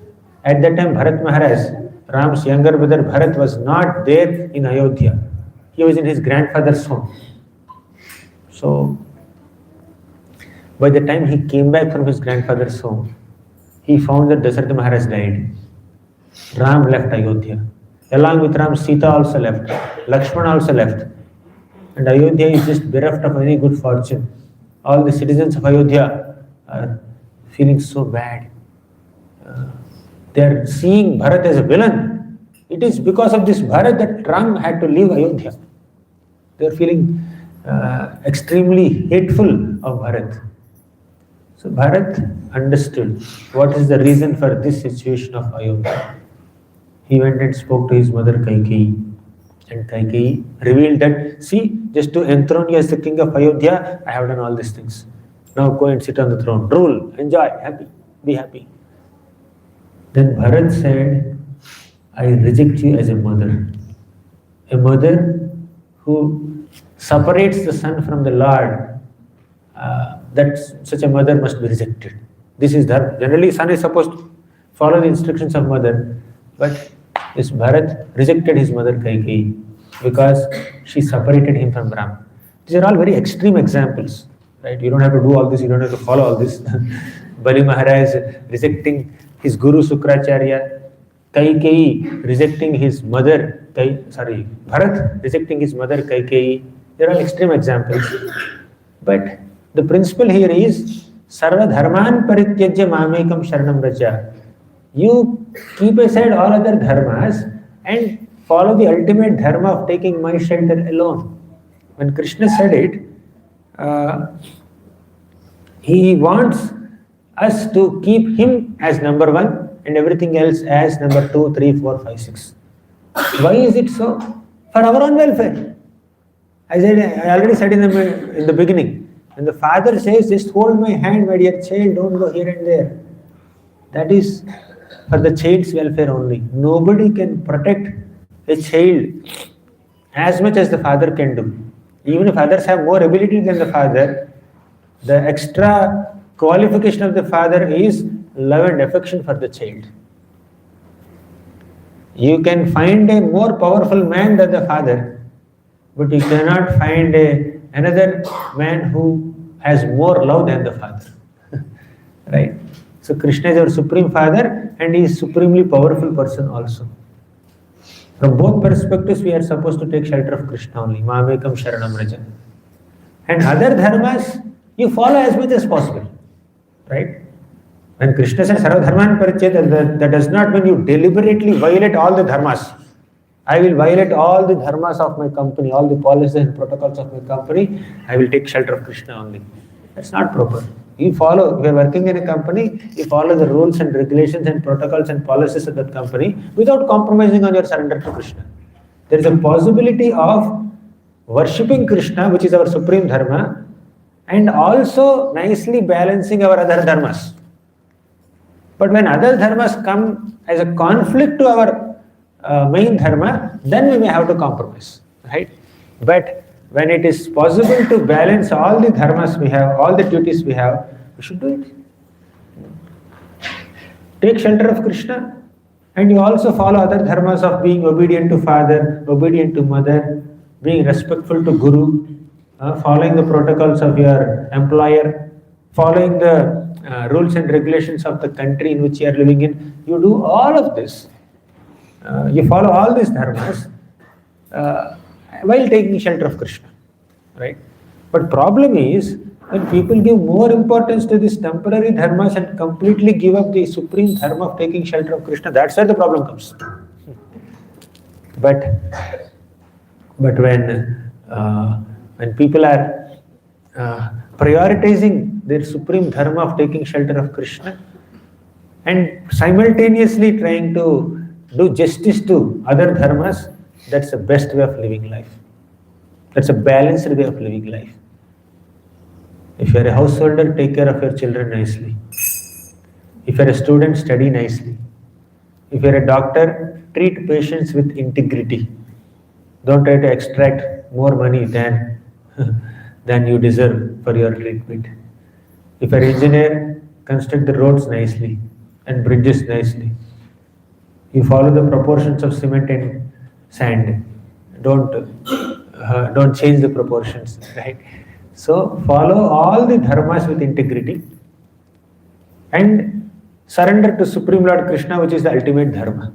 At that time, Bharat Maharaj, Ram's younger brother Bharat, was not there in Ayodhya. He was in his grandfather's home. So, by the time he came back from his grandfather's home, he found that Darshan Maharaj died. Ram left Ayodhya. Along with Ram, Sita also left. Lakshmana also left. And Ayodhya is just bereft of any good fortune. All the citizens of Ayodhya are feeling so bad. They are seeing Bharat as a villain. It is because of this Bharat that Ram had to leave Ayodhya. They are feeling extremely hateful of Bharat. So Bharat understood what is the reason for this situation of Ayodhya. He went and spoke to his mother Kaikeyi. And Kaikeyi revealed that, see, just to enthrone you as the king of Ayodhya, I have done all these things. Now go and sit on the throne, rule, enjoy, happy, be happy. Then Bharat said, I reject you as a mother. A mother who separates the son from the Lord, that such a mother must be rejected. This is dharma. Generally, son is supposed to follow the instructions of mother, but this Bharat rejected his mother Kaikeyi because she separated him from Ram. These are all very extreme examples, right? You don't have to do all this, you don't have to follow all this. Bali Maharaj rejecting his guru Sukracharya, Kaikeyi rejecting his mother, Bharat rejecting his mother Kaikeyi. They are all extreme examples. But the principle here is Sarva Dharman Parityajya Mamekam Sharanam Raja. You keep aside all other dharmas and follow the ultimate dharma of taking my shelter alone. When Krishna said it, he wants us to keep him as number one and everything else as number 2, 3, 4, 5, 6. Why is it so? For our own welfare. I already said in the beginning, when the father says, just hold my hand, my dear child, don't go here and there. That is for the child's welfare only. Nobody can protect a child as much as the father can do. Even if others have more ability than the father, the extra qualification of the father is love and affection for the child. You can find a more powerful man than the father, but you cannot find another man who has more love than the father. Right? So Krishna is our supreme father and he is supremely powerful person also. From both perspectives, we are supposed to take shelter of Krishna only. Mamekam Sharanam Raja. And other dharmas, you follow as much as possible. Right? When Krishna says Sarva Dharman Parityajya, that does not mean you deliberately violate all the dharmas. I will violate all the dharmas of my company, all the policies and protocols of my company. I will take shelter of Krishna only. That's not proper. You follow, if you are working in a company, you follow the rules and regulations and protocols and policies of that company without compromising on your surrender to Krishna. There is a possibility of worshipping Krishna, which is our supreme dharma, and also nicely balancing our other dharmas. But when other dharmas come as a conflict to our main dharma, then we may have to compromise, right? But when it is possible to balance all the dharmas we have, all the duties we have, we should do it. Take shelter of Krishna, and you also follow other dharmas of being obedient to father, obedient to mother, being respectful to guru, following the protocols of your employer, following the rules and regulations of the country in which you are living in. You do all of this. You follow all these dharmas while taking shelter of Krishna, right? But problem is, when people give more importance to these temporary dharmas and completely give up the supreme dharma of taking shelter of Krishna, that's where the problem comes. But when people are prioritizing their supreme dharma of taking shelter of Krishna and simultaneously trying to do justice to other dharmas, that's the best way of living life. That's a balanced way of living life. If you are a householder, take care of your children nicely. If you are a student, study nicely. If you are a doctor, treat patients with integrity. Don't try to extract more money than you deserve for your treatment. If you are an engineer, construct the roads nicely and bridges nicely. You follow the proportions of cement and sand. Don't change the proportions, right? So follow all the dharmas with integrity and surrender to Supreme Lord Krishna, which is the ultimate dharma.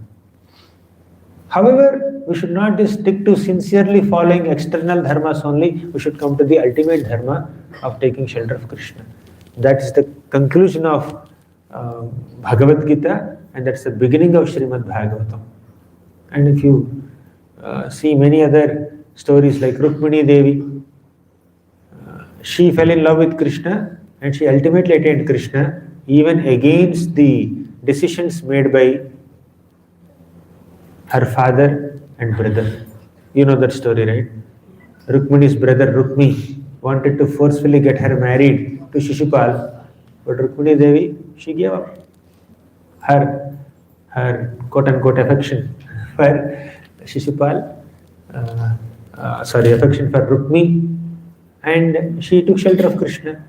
However, we should not just stick to sincerely following external dharmas only. We should come to the ultimate dharma of taking shelter of Krishna. That is the conclusion of Bhagavad Gita, and that's the beginning of Srimad Bhagavatam. And if you see many other stories like Rukmini Devi, she fell in love with Krishna and she ultimately attained Krishna even against the decisions made by her father and brother. You know that story, right? Rukmini's brother Rukmi wanted to forcefully get her married to Shishupal, but Rukmini Devi, she gave up her quote-unquote affection for Shishupal, affection for Rukmi, and she took shelter of Krishna.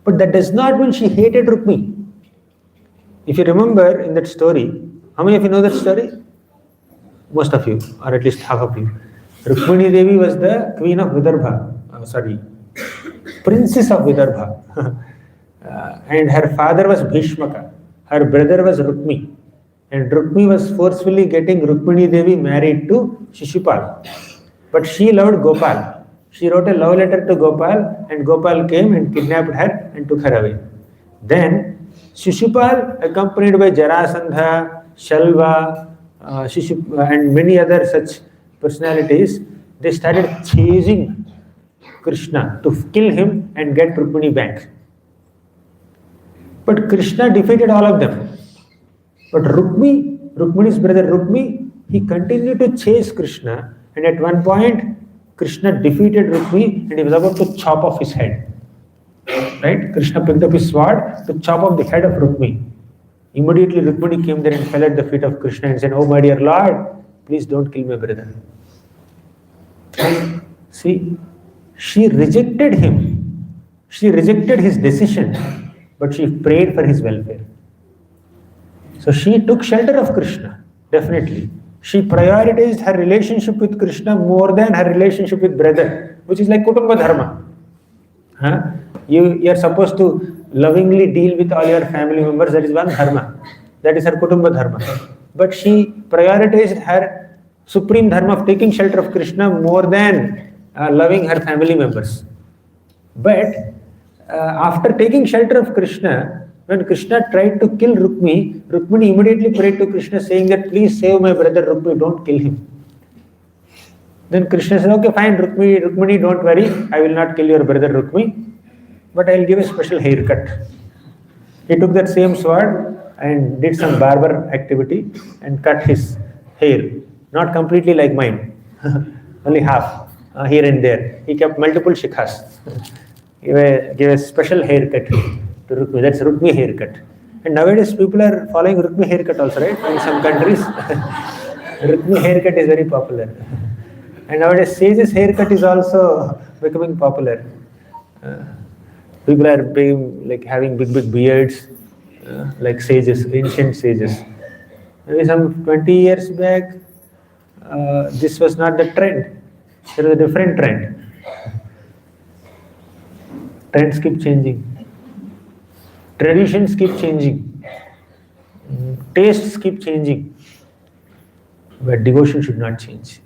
But that does not mean she hated Rukmi. If you remember in that story, how many of you know that story? Most of you, or at least half of you. Rukmini Devi was the queen of Vidarbha, princess of Vidarbha. And her father was Bhishmaka. Her brother was Rukmi. And Rukmi was forcefully getting Rukmini Devi married to Shishupal. But she loved Gopal. She wrote a love letter to Gopal, and Gopal came and kidnapped her and took her away. Then Shishupal, accompanied by Jarasandha, Shalva, and many other such personalities, they started chasing Krishna to kill him and get Rukmini back. But Krishna defeated all of them. But Rukmini's brother Rukmi, he continued to chase Krishna, and at one point Krishna defeated Rukmi and he was about to chop off his head. Right? Krishna picked up his sword to chop off the head of Rukmi. Immediately Rukmini came there and fell at the feet of Krishna and said, "Oh my dear Lord, please don't kill my brother." See, she rejected him. She rejected his decision, but she prayed for his welfare. So she took shelter of Krishna, definitely. She prioritized her relationship with Krishna more than her relationship with brother, which is like Kutumba Dharma. You are supposed to lovingly deal with all your family members, that is one dharma. That is her Kutumba Dharma. But she prioritized her supreme dharma of taking shelter of Krishna more than loving her family members. But after taking shelter of Krishna, when Krishna tried to kill Rukmini immediately prayed to Krishna saying that, "Please save my brother Rukmini, don't kill him." Then Krishna said, "Okay, fine, Rukmini, don't worry, I will not kill your brother Rukmini, but I will give a special haircut." He took that same sword and did some barber activity and cut his hair. Not completely like mine, only half, here and there. He kept multiple shikhas. Gave a special haircut to Rukmi. That's Rukmi haircut. And nowadays people are following Rukmi haircut also, right? In some countries, Rukmi haircut is very popular. And nowadays sage's haircut is also becoming popular. People are having big beards, like sages, ancient sages. Maybe some 20 years back, this was not the trend. There was a different trend. Trends keep changing. Traditions keep changing. Tastes keep changing. But devotion should not change.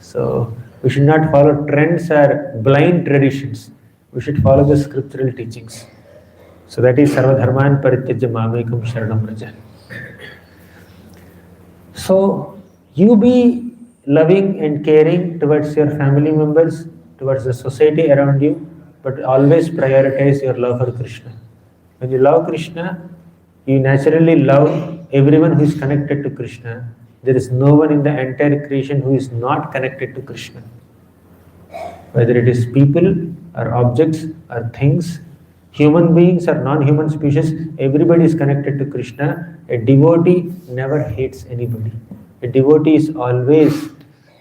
So we should not follow trends or blind traditions. We should follow the scriptural teachings. So that is Sarva Dharman Parityajya Mamekam Sharanam Vraja. So you be loving and caring towards your family members, towards the society around you, but always prioritize your love for Krishna. When you love Krishna, you naturally love everyone who is connected to Krishna. There is no one in the entire creation who is not connected to Krishna. Whether it is people or objects or things, human beings or non-human species, everybody is connected to Krishna. A devotee never hates anybody. A devotee is always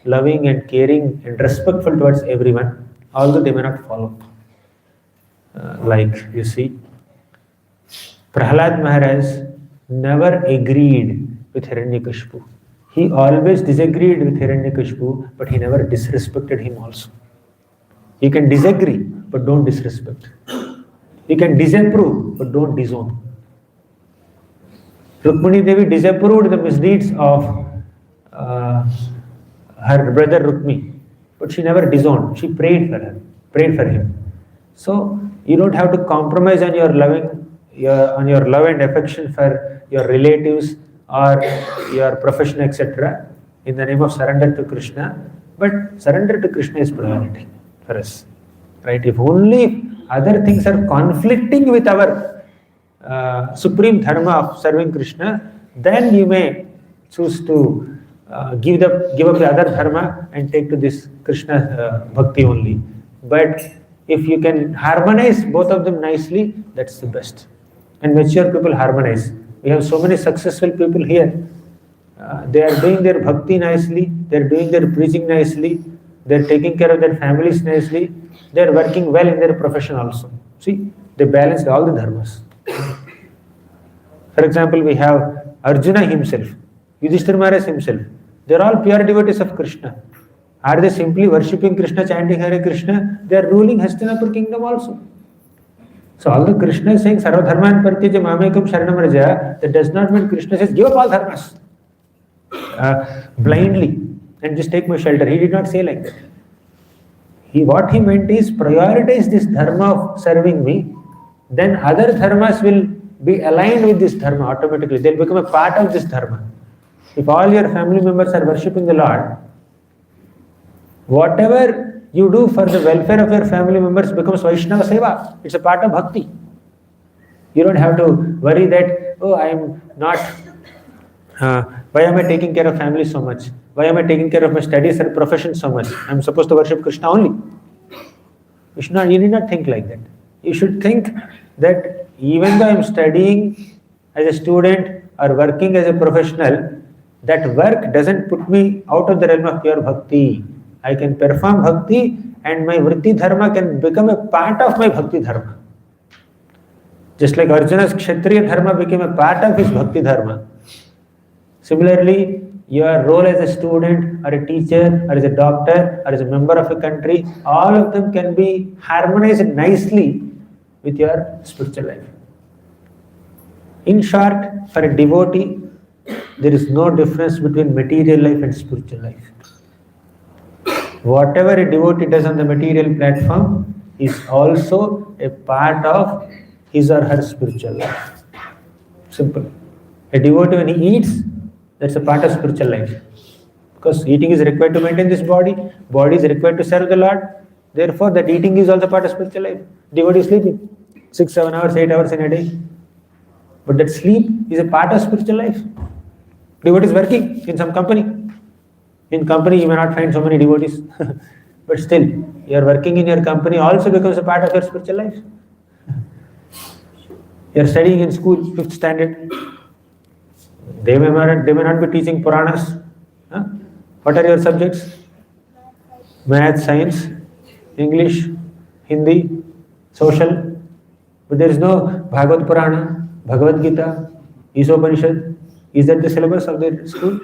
loving and caring and respectful towards everyone, although they may not follow. Like you see, Prahlad Maharaj never agreed with Hiranyakashipu. He always disagreed with Hiranyakashipu, but he never disrespected him also. You can disagree, but don't disrespect. You can disapprove, but don't disown. Rukmini Devi disapproved the misdeeds of her brother Rukmi, but she never disowned. She prayed for her, prayed for him. So you don't have to compromise on your love and affection for your relatives or your profession, etc., in the name of surrender to Krishna. But surrender to Krishna is priority for us, right? If only other things are conflicting with our supreme dharma of serving Krishna, then you may choose to give up the other dharma and take to this Krishna bhakti only. But if you can harmonize both of them nicely, that's the best. And mature people harmonize. We have so many successful people here. They are doing their bhakti nicely, they are doing their preaching nicely, they are taking care of their families nicely, they are working well in their profession also. See, they balanced all the dharmas. For example, we have Arjuna himself, Yudhishthira Maharaj himself. They are all pure devotees of Krishna. Are they simply worshipping Krishna, chanting Hare Krishna? They are ruling Hastinapur kingdom also. So although Krishna is saying Sarva Dharman Partyaja Mamekam Sharanam Raja, that does not mean Krishna says give up all dharmas blindly and just take my shelter. He did not say like that. What he meant is prioritize this dharma of serving me, then other dharmas will be aligned with this dharma automatically. They'll become a part of this dharma. If all your family members are worshipping the Lord, whatever you do for the welfare of your family members becomes Vaishnava Seva. It's a part of bhakti. You don't have to worry that, oh, I am not, why am I taking care of family so much? Why am I taking care of my studies and profession so much? I am supposed to worship Krishna only. You need not think like that. You should think that even though I am studying as a student or working as a professional, that work doesn't put me out of the realm of pure bhakti. I can perform bhakti and my vritti dharma can become a part of my bhakti dharma. Just like Arjuna's kshatriya dharma became a part of his bhakti dharma. Similarly, your role as a student or a teacher or as a doctor or as a member of a country, all of them can be harmonized nicely with your spiritual life. In short, for a devotee, there is no difference between material life and spiritual life. Whatever a devotee does on the material platform is also a part of his or her spiritual life. Simple. A devotee, when he eats, that's a part of spiritual life. Because eating is required to maintain this body is required to serve the Lord. Therefore, that eating is also part of spiritual life. Devotee is sleeping 6, 7 hours, 8 hours in a day. But that sleep is a part of spiritual life. Devotee is working in some company. In company, you may not find so many devotees. But still, your working in your company also becomes a part of your spiritual life. You are studying in school, 5th standard. They may not be teaching Puranas. What are your subjects? Math, science, English, Hindi, social. But there is no Bhagavad Purana, Bhagavad Gita, Isopanishad. Is that the syllabus of their school?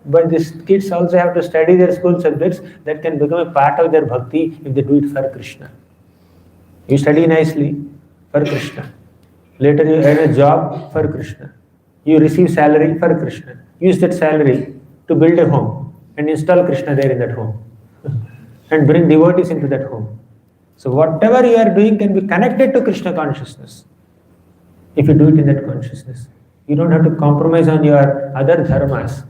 But these kids also have to study their school subjects that can become a part of their bhakti if they do it for Krishna. You study nicely for Krishna. Later you earn a job for Krishna. You receive salary for Krishna. Use that salary to build a home and install Krishna there in that home and bring devotees into that home. So whatever you are doing can be connected to Krishna consciousness if you do it in that consciousness. You don't have to compromise on your other dharmas,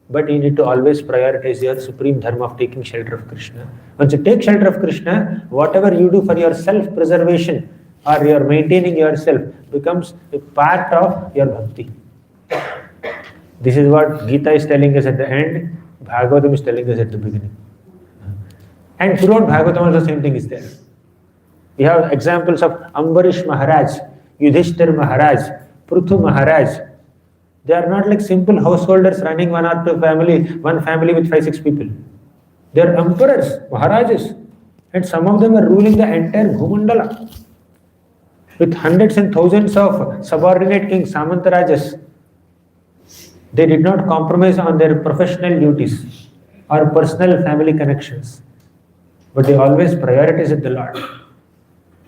but you need to always prioritize your supreme dharma of taking shelter of Krishna. Once you take shelter of Krishna, whatever you do for your self-preservation or your maintaining yourself becomes a part of your bhakti. This is what Gita is telling us at the end, Bhagavatam is telling us at the beginning. And throughout Bhagavatam also the same thing is there. We have examples of Ambarish Maharaj, Yudhishthira Maharaj, Prithu Maharaj. They are not like simple householders running one family with 5-6 people. They are emperors, Maharajas, and some of them are ruling the entire Bhumandala with hundreds and thousands of subordinate kings, Samantarajas. They did not compromise on their professional duties or personal family connections, but they always prioritized the Lord.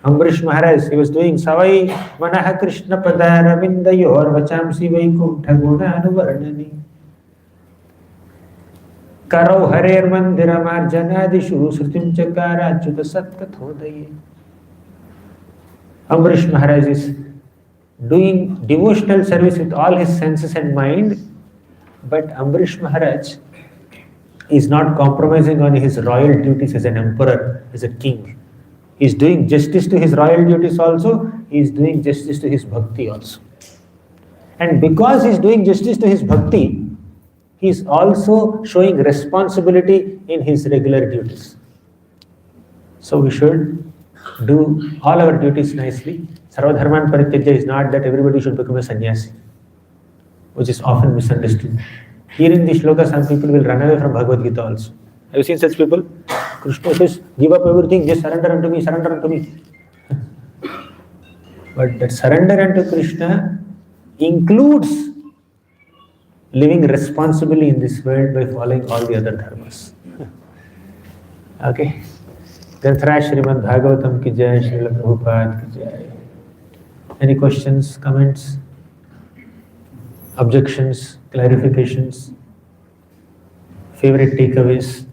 Ambarish Maharaj, he was doing Savai Manaha Krishna Padaravindayor Vachamsi Vaikuntha Guna Anuvarnani. Karau Harer Mandiramar Janadishu Srutim Chakara Achyuta Satkathodaye. Ambrish Maharaj is doing devotional service with all his senses and mind, but Ambrish Maharaj is not compromising on his royal duties as an emperor, as a king. He is doing justice to his royal duties also, he is doing justice to his bhakti also. And because he is doing justice to his bhakti, he is also showing responsibility in his regular duties. So we should do all our duties nicely. Sarvadharman Parityajya is not that everybody should become a sannyasi, which is often misunderstood. Here in this shloka, some people will run away from Bhagavad Gita also. Have you seen such people? Krishna says, give up everything, just surrender unto me, surrender unto me. But that surrender unto Krishna includes living responsibly in this world by following all the other dharmas. Okay? Granthara Srimad Bhagavatam ki jai, Srila Prabhupada ki jai. Any questions, comments, objections, clarifications, favorite takeaways?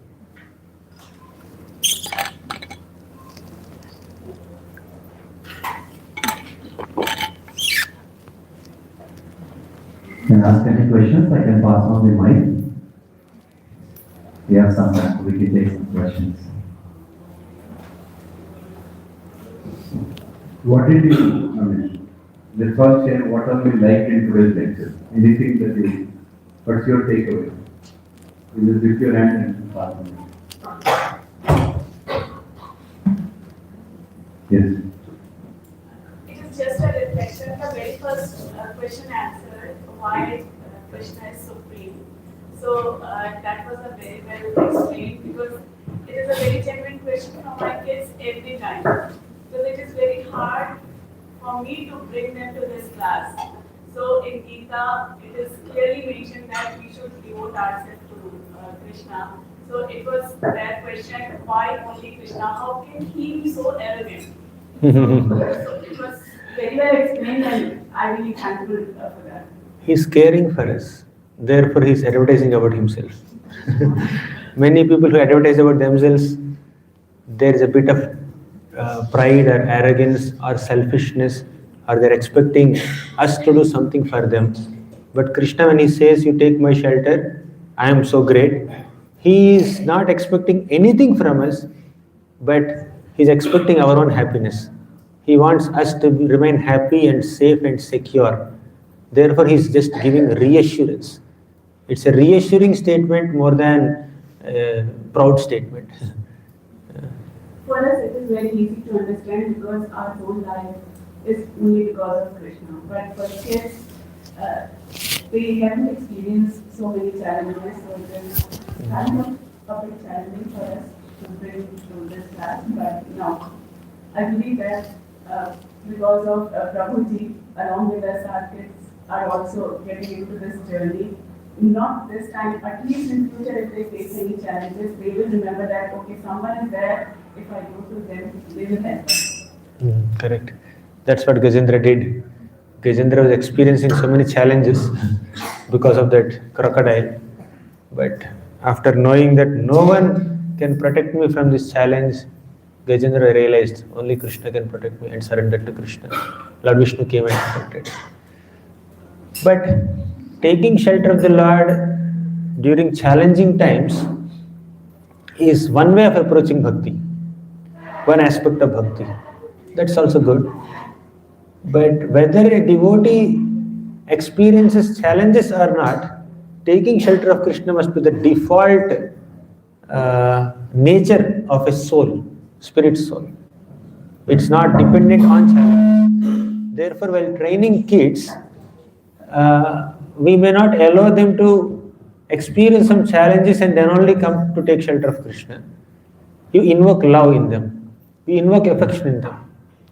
Can ask any questions? I can pass on the mic. We have some time, so we can take some questions. What did you, let's first share what are we like in today's lecture? Anything that you, what's your takeaway? You just lift your hand and pass on it. Yes. It is just a reflection. The very first question answered why Krishna is supreme. So that was a very well explained because it is a very genuine question from my kids every time. Because it is very hard for me to bring them to this class. So in Gita, it is clearly mentioned that we should devote ourselves to Krishna. So it was their question, why only Krishna? How can he be so arrogant? So it was very well explained and I really thankful for that. He's caring for us. Therefore, he's advertising about himself. Many people who advertise about themselves, there is a bit of pride or arrogance or selfishness, or they're expecting us to do something for them. But Krishna, when he says, you take my shelter, I am so great, he is not expecting anything from us, but he's expecting our own happiness. He wants us to remain happy and safe and secure. Therefore, he's just giving reassurance. It's a reassuring statement more than a proud statement. For us, it is very easy to understand because our whole life is only because of Krishna. But for kids, they haven't experienced so many challenges, so it is kind of a bit challenging for us to bring to this class. But no, I believe that because of Prabhuji, along with us, our kids are also getting into this journey. Not this time, at least in future, if they face any challenges, they will remember that, okay, someone is there, if I go to them, they will help us. Correct. That's what Gajendra did. Gajendra was experiencing so many challenges because of that crocodile. But after knowing that no one can protect me from this challenge, Gajendra realized only Krishna can protect me and surrendered to Krishna. Lord Vishnu came and protected. But taking shelter of the Lord during challenging times is one way of approaching bhakti, one aspect of bhakti. That's also good. But whether a devotee experiences challenges or not, taking shelter of Krishna must be the default nature of a soul, spirit soul. It's not dependent on challenge. Therefore, while training kids, we may not allow them to experience some challenges and then only come to take shelter of Krishna. You invoke love in them. You invoke affection in them.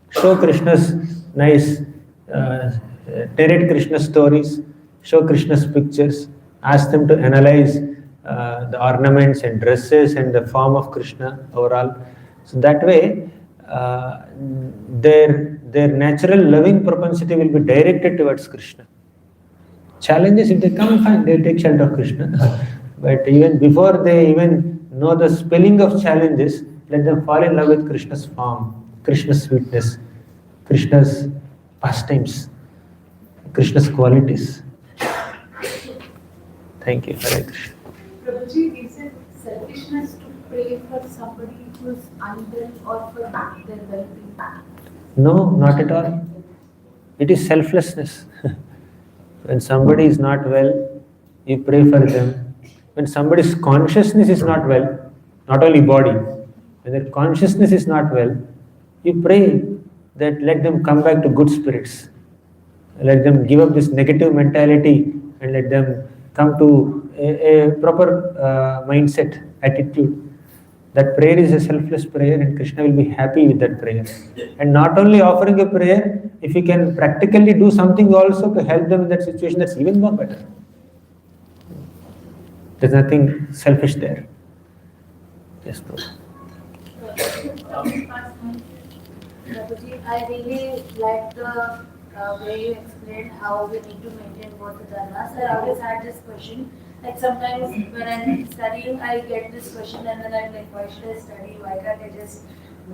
Show Krishna's nice, narrate Krishna's stories, show Krishna's pictures, ask them to analyze the ornaments and dresses and the form of Krishna overall. So that way, their natural loving propensity will be directed towards Krishna. Challenges, if they come, fine, they take shelter of Krishna. But even before they even know the spelling of challenges, let them fall in love with Krishna's form, Krishna's sweetness, Krishna's pastimes, Krishna's qualities. Thank you. Hare Krishna. Prabhuji, is it selfishness to pray for somebody who is unwell or for their well-being? No, not at all. It is selflessness. When somebody is not well, you pray for them. When somebody's consciousness is not well, not only body, when their consciousness is not well, you pray that let them come back to good spirits. Let them give up this negative mentality and let them come to a proper mindset, attitude. That prayer is a selfless prayer and Krishna will be happy with that prayer. And not only offering a prayer, if you can practically do something also to help them in that situation, that's even more better. There's nothing selfish there. Yes, Prabhu. Prabhuji, I really like the way you explained how we need to maintain both the dharmas. I always had this question. Like sometimes when I'm studying, I get this question and then I'm like, why should I study? Why can't I just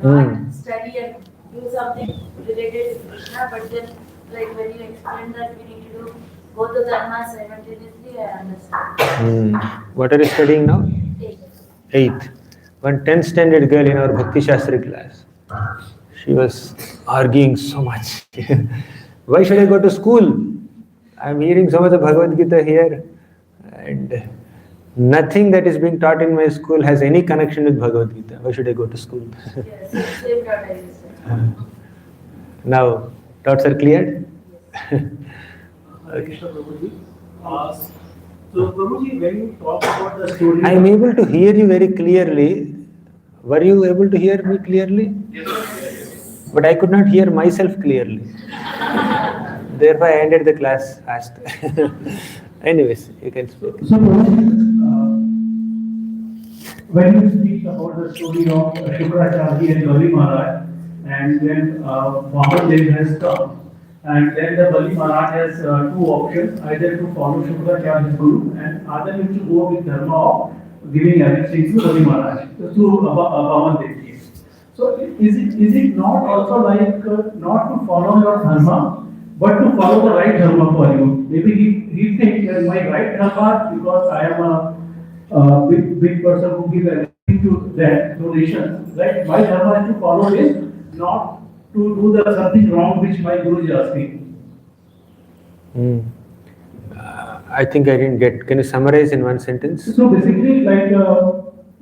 not study and do something related to Krishna? But then, like when you explain that we need to do both the dharmas simultaneously, I understand. What are you studying now? 8. 8th. One 10th standard girl in our Bhakti Shastri class. She was arguing so much. Why should I go to school? I'm hearing so much of Bhagavad Gita here. And nothing that is being taught in my school has any connection with Bhagavad Gita. Why should I go to school? Yes, same doubt I used to. Now, doubts are cleared? Krishna Prabhuji. So Prabhuji, when you talk about the story, I am able to hear you very clearly. Were you able to hear me clearly? Yes. But I could not hear myself clearly. Therefore, I ended the class fast. Anyways, you can speak. So Prabhuji, when you speak about the story of Shukracharya and Bali Maharaj, and then Vaman has come, and then the Bali Maharaj has two options, either to follow Shukracharya's guru and other is to go with dharma of giving everything to Bali Maharaj, to Vaman Dev. So is it not also like not to follow your dharma, but to follow the right dharma for you? Maybe he thinks that my right dharma, because I am a big person who gives everything to that donation, right? My dharma is to follow this, not to do the something wrong which my guru is asking. I think I didn't get. Can you summarize in one sentence? So basically, like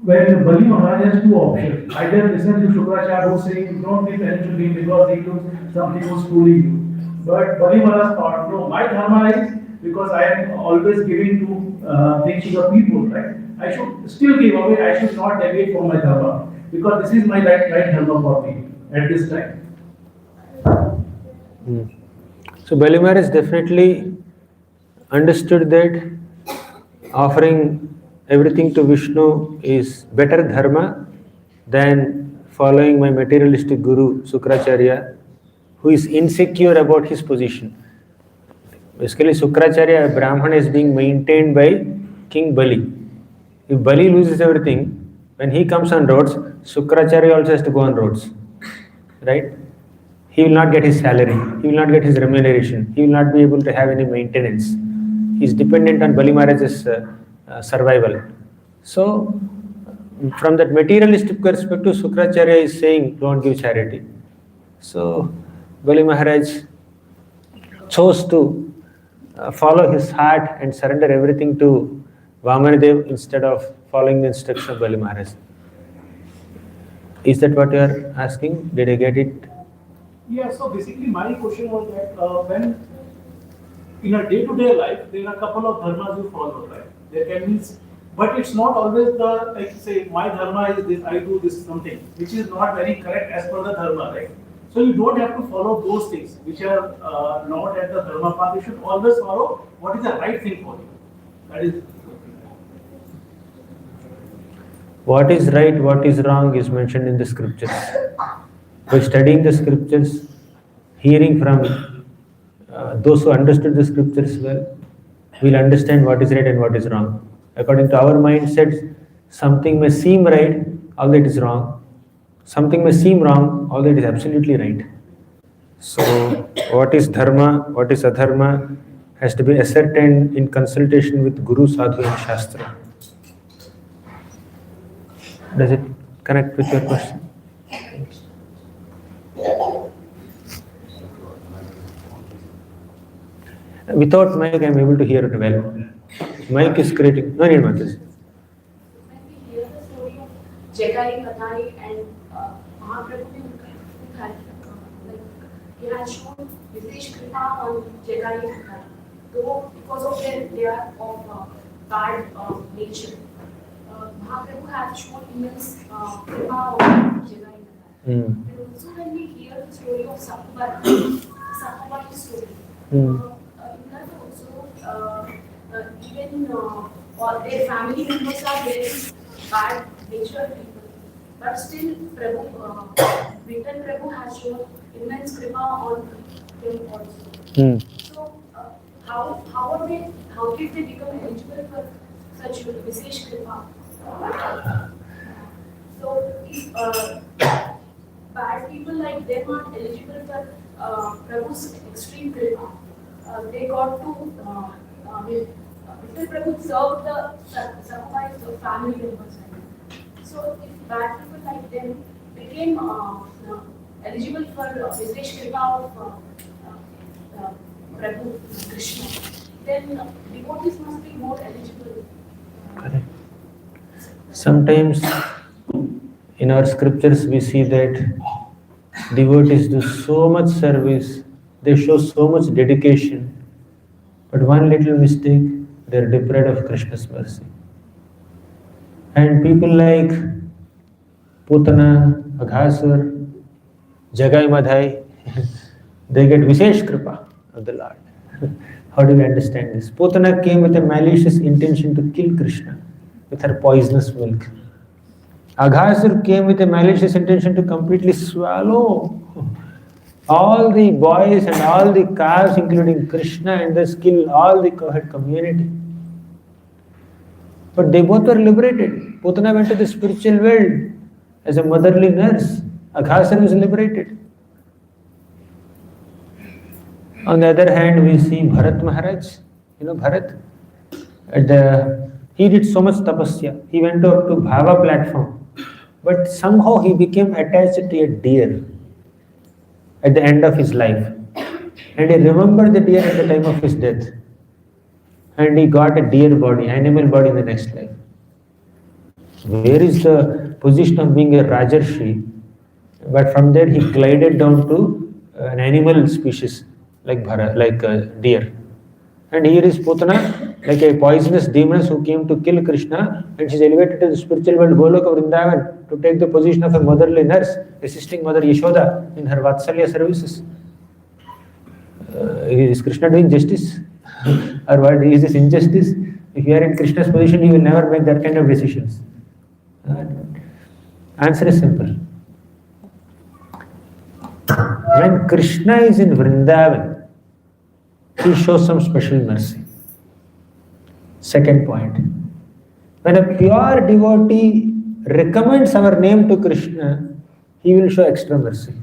when Bali Maharaj has two options, either listen to Shukracharya who saying don't give attention to him because he knows something was fooling you. But Bali Maharaj thought, no, my dharma is because I am always giving to things to the people, right? I should still give away. I should not deviate from my dharma because this is my right dharma for me at this time. So Bali Maharaj definitely understood that offering everything to Vishnu is better dharma than following my materialistic guru Sukracharya, who is insecure about his position. Basically, Sukracharya, a Brahmana, is being maintained by King Bali. If Bali loses everything, when he comes on roads, Sukracharya also has to go on roads. Right? He will not get his salary, he will not get his remuneration, he will not be able to have any maintenance. He is dependent on Bali Maharaj's survival. So, from that materialistic perspective, Sukracharya is saying, don't give charity. So, Bali Maharaj chose to follow his heart and surrender everything to Vamanadev instead of following the instruction of Bali Maharaj. Is that what you are asking? Did I get it? Yeah, so basically my question was that when in a day-to-day life, there are a couple of dharmas you follow, right? There can be, but it's not always the, like say, my dharma is this, I do this something, which is not very correct as per the dharma, right? So you don't have to follow those things which are not at the dharma path. You should always follow what is the right thing for you. That is. What is right, what is wrong is mentioned in the scriptures. By studying the scriptures, hearing from those who understood the scriptures well, we'll understand what is right and what is wrong. According to our mindset, something may seem right, although it is wrong. Something may seem wrong, although it is absolutely right. So, what is dharma, what is adharma, has to be ascertained in consultation with Guru, Sadhu, and Shastra. Does it connect with your question? Without mic, I am able to hear it well. Mic is creating. No need, Matas. When we hear the story of Jagai, Mathai, and Mahaprabhu, like he had shown Visesh Kripa on Jagai and Mathai. Though because of they are of bad nature, Mahaprabhu had shown immense Kripa on Jagai and Mathai. And also when we hear the story of Sakabari story, in that also even all their family members are very bad natured people, but still Prabhu, Vitan Prabhu has shown immense kripa on them also. So how are they? How did they become eligible for such Visesh kripa? So if bad people like them are eligible for Prabhu's extreme kripa, they got to. Mr. Prabhu served the sacrifice of family members. So if bad people like them became eligible for Visesh Kripa of Prabhu Krishna, then devotees must be more eligible. Correct. Sometimes in our scriptures we see that devotees do so much service, they show so much dedication, but one little mistake, they are deprived of Krishna's mercy. And people like Putana, Aghasur, Jagai Madhai, they get Visesh Kripa of the Lord. How do we understand this? Putana came with a malicious intention to kill Krishna with her poisonous milk. Aghasur came with a malicious intention to completely swallow all the boys and all the calves, including Krishna, and thus kill all the cowherd community. But they both were liberated. Putana went to the spiritual world as a motherly nurse. Aghasur was liberated. On the other hand, we see Bharat Maharaj. You know Bharat? He did so much tapasya. He went up to Bhava platform. But somehow he became attached to a deer at the end of his life. And he remembered the deer at the time of his death. And he got a deer body, animal body in the next life. Where is the position of being a Rajarshi? But from there he glided down to an animal species like deer. And here is Putana, like a poisonous demoness who came to kill Krishna, and she is elevated to the spiritual world Goloka Vrindavan to take the position of a motherly nurse, assisting Mother Yashoda in her Vatsalya services. Is Krishna doing justice? Or what is this injustice? If you are in Krishna's position, you will never make that kind of decisions. Answer is simple. When Krishna is in Vrindavan, he shows some special mercy. Second point, when a pure devotee recommends our name to Krishna, he will show extra mercy.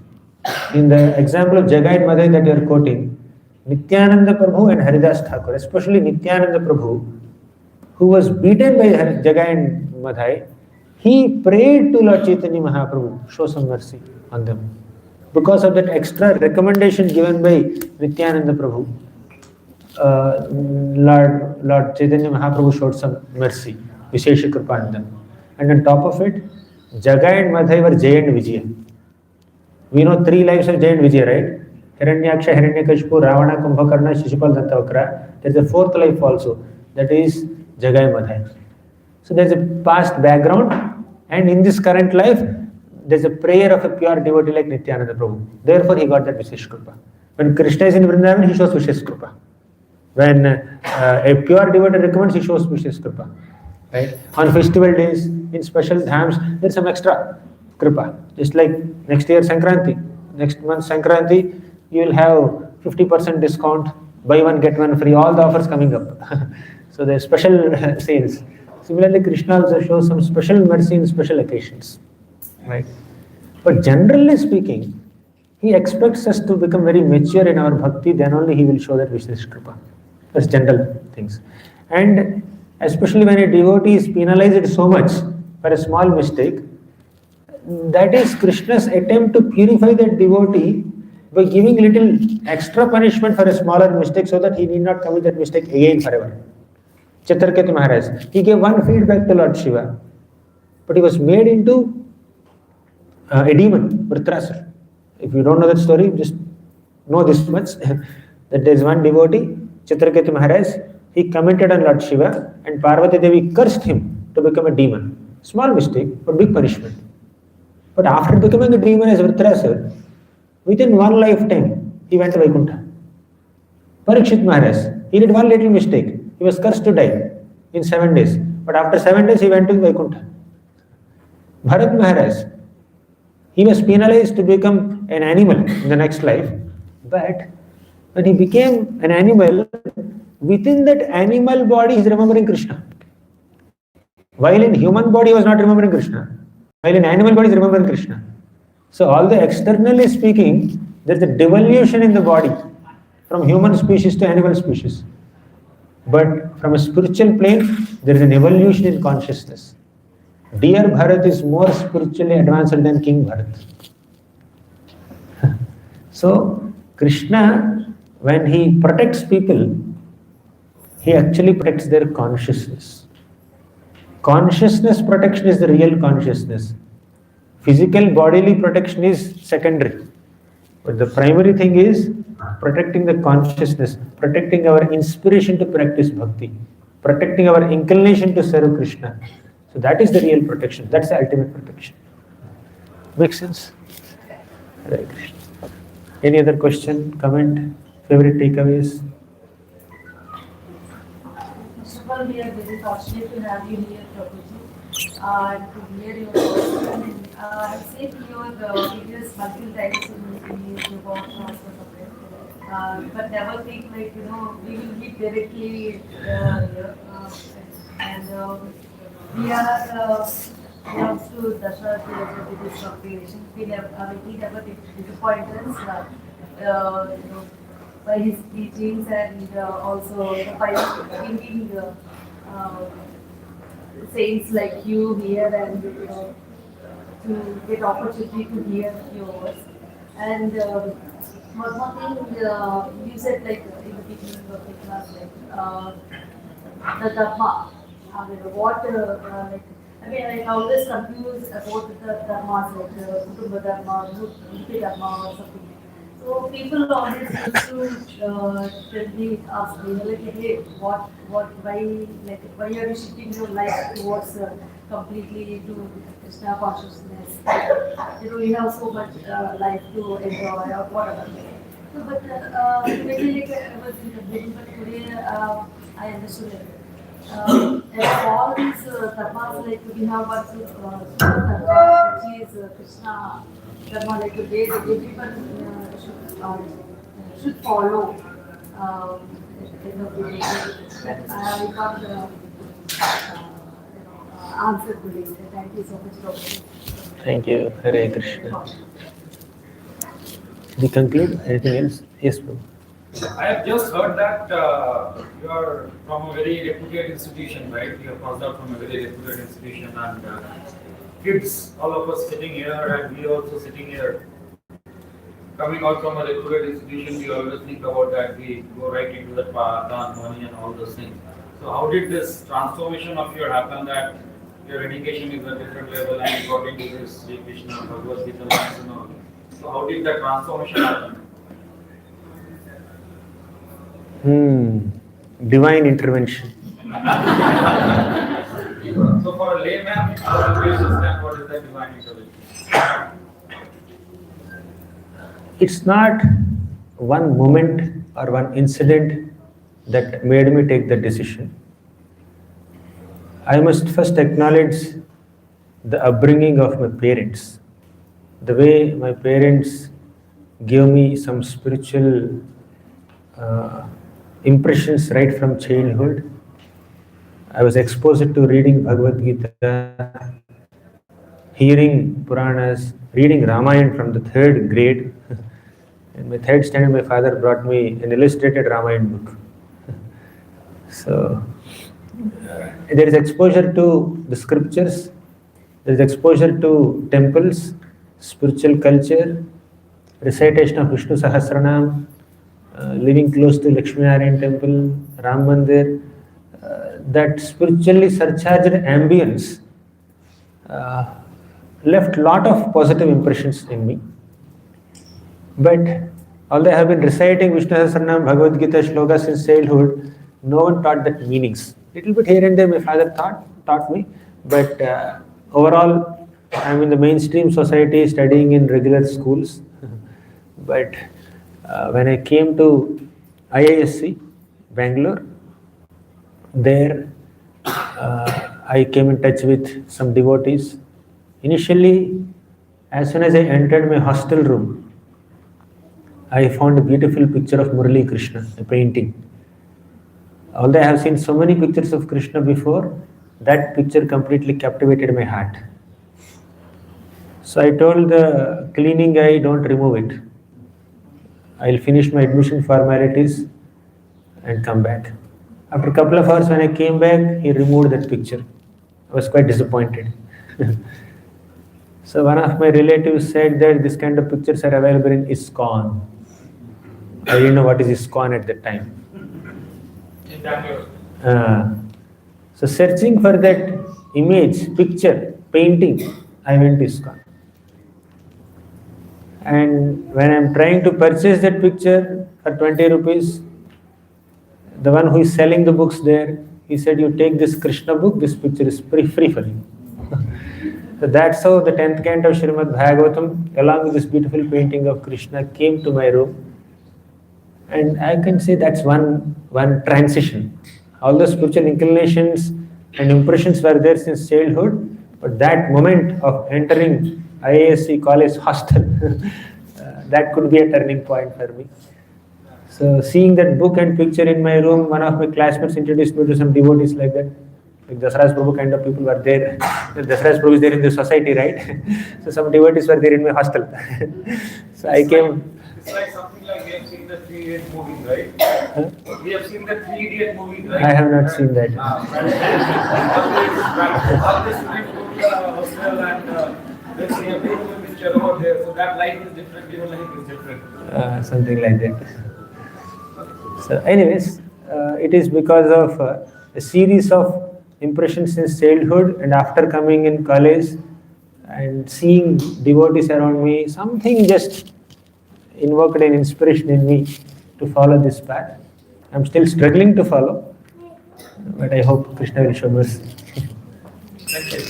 In the example of Jagai and Madhai that you are quoting, Nityananda Prabhu and Haridas Thakur, especially Nityananda Prabhu, who was beaten by Jagai and Madhai, he prayed to Lord Chaitanya Mahaprabhu, show some mercy on them. Because of that extra recommendation given by Nityananda Prabhu, Lord Chaitanya Mahaprabhu showed some mercy, Vishesha Kripa on them. And on top of it, Jagai and Madhai were Jaya and Vijaya. We know 3 lives of Jaya and Vijaya, right? Hiranyaksha, Hiranyakashipu, Ravana, Kumbhakarna, Shishupal, Dantavakra. There is a 4th life also, that is Jagai and Madhai. So there is a past background, and in this current life, there is a prayer of a pure devotee like Nityananda Prabhu. Therefore, he got that Vishesh Kripa. When Krishna is in Vrindavan, he shows Vishesh Kripa. When a pure devotee recommends, he shows Vishesh Kripa. Right? On festival days, in special dhams, there is some extra Kripa. Just like next year Sankranti. Next month Sankranti, you will have 50% discount, buy one get one free, all the offers coming up. So there are special sales Similarly, Krishna also shows some special mercy in special occasions, right? But generally speaking, he expects us to become very mature in our bhakti, then only he will show that Vishesha Kripa. That's general things. And especially when a devotee is penalized so much for a small mistake, that is Krishna's attempt to purify that devotee by giving little extra punishment for a smaller mistake so that he need not commit that mistake again forever. Chitraketu Maharaj, he gave one feedback to Lord Shiva, but he was made into a demon, Vritrasura. If you don't know that story, just know this much, that there is one devotee, Chitraketu Maharaj, he commented on Lord Shiva and Parvati Devi cursed him to become a demon. Small mistake, but big punishment. But after becoming a demon as Vritrasura, within one lifetime, he went to Vaikuntha. Parikshit Maharaj, he did one little mistake. He was cursed to die in 7 days. But after 7 days, he went to Vaikuntha. Bharat Maharaj, he was penalized to become an animal in the next life. But when he became an animal, within that animal body, he is remembering Krishna. While in human body, he was not remembering Krishna. While in animal body, he is remembering Krishna. So, although externally speaking, there is a devolution in the body from human species to animal species. But from a spiritual plane, there is an evolution in consciousness. Dear Bharat is more spiritually advanced than King Bharat. So, Krishna, when he protects people, he actually protects their consciousness. Consciousness protection is the real consciousness. Physical bodily protection is secondary. But the primary thing is protecting the consciousness, protecting our inspiration to practice bhakti, protecting our inclination to serve Krishna. So that is the real protection. That's the ultimate protection. Makes sense? Hare Krishna. Any other question, comment, favorite takeaways? First of all, we are very fortunate to have you here, Prabhuji, to hear your words. And I've seen your videos multiple times in YouTube or somewhere. But never think like, we will meet directly here. And we are belongs to Darshan to this congregation. He never disappointed us. By his teachings and also by bringing saints like you here and to get opportunity to hear your words. And one more thing you said like in the beginning of the class like the dharma. I always confused about the dharmas like Kutumba dharma, Niti dharma or something. So people always used to gently ask me, like, hey, why are you shifting your life towards completely to Krishna consciousness? We have so much life to enjoy or whatever. So, but maybe like I was contemplating, but today I understood it. And all these dharmas, like we have one dharma, which is Krishna dharma, like everyone should follow. I got the answer today. Thank you so much, Prabhuji. Thank you. Hare Krishna. We conclude? Anything else? Yes, Prabhu. I have just heard that you are from a very reputed institution, right? You have passed out from a very reputed institution, and kids, all of us sitting here, and we also sitting here, coming out from a reputed institution, we always think about that, we go right into the path, money, and all those things. So, how did this transformation of your happen that your education is at a different level and you got into this Sri Krishna, Bhagavad Gita, and all? So, how did that transformation happen? Divine intervention. So for a layman, how do you understand what is that divine intervention? It's not one moment or one incident that made me take the decision. I must first acknowledge the upbringing of my parents. The way my parents gave me some spiritual impressions right from childhood I was exposed to reading Bhagavad Gita, hearing Puranas, reading Ramayana from the third grade. In my third standard, my father brought me an illustrated Ramayana book. So there is exposure to the scriptures, there is exposure to temples, spiritual culture, recitation of Vishnu Sahasranam, living close to Lakshmi Narayan temple, Ram Mandir, that spiritually surcharged ambience left lot of positive impressions in me. But although I have been reciting Vishnu Sahasranam, Bhagavad Gita shlokas since childhood, no one taught that meanings. Little bit here and there my father taught me, but overall I am in the mainstream society studying in regular schools. But when I came to IISc, Bangalore, there I came in touch with some devotees. Initially, as soon as I entered my hostel room, I found a beautiful picture of Murali Krishna, a painting. Although I have seen so many pictures of Krishna before, that picture completely captivated my heart. So I told the cleaning guy, don't remove it. I'll finish my admission formalities and come back. After a couple of hours when I came back, he removed that picture. I was quite disappointed. So one of my relatives said that this kind of pictures are available in ISKCON. I didn't know what is ISKCON at that time. In Bangalore. So searching for that image, picture, painting, I went to ISKCON. And when I'm trying to purchase that picture for 20 rupees, the one who is selling the books there, he said, you take this Krishna book, this picture is free for you. So that's how the 10th canto of Srimad Bhagavatam, along with this beautiful painting of Krishna, came to my room. And I can say that's one transition. All the spiritual inclinations and impressions were there since childhood, but that moment of entering IISc college hostel, that could be a turning point for me. So seeing that book and picture in my room, one of my classmates introduced me to some devotees like that. Like Dasaraj Prabhu kind of people were there. Dasaraj Prabhu is there in the society, right? So some devotees were there in my hostel. So I came. It's like something like we have seen the 3 Idiot movies, right? Huh? We have seen the 3 Idiot movies, right? I have not seen that. All the students go to the hostel and they see a beautiful picture over there. So that life is different, your life is different. Something like that. So anyways, it is because of a series of impressions since childhood, and after coming in college and seeing devotees around me, something just invoked an inspiration in me to follow this path. I'm still struggling to follow, but I hope Krishna will show mercy. Thank you.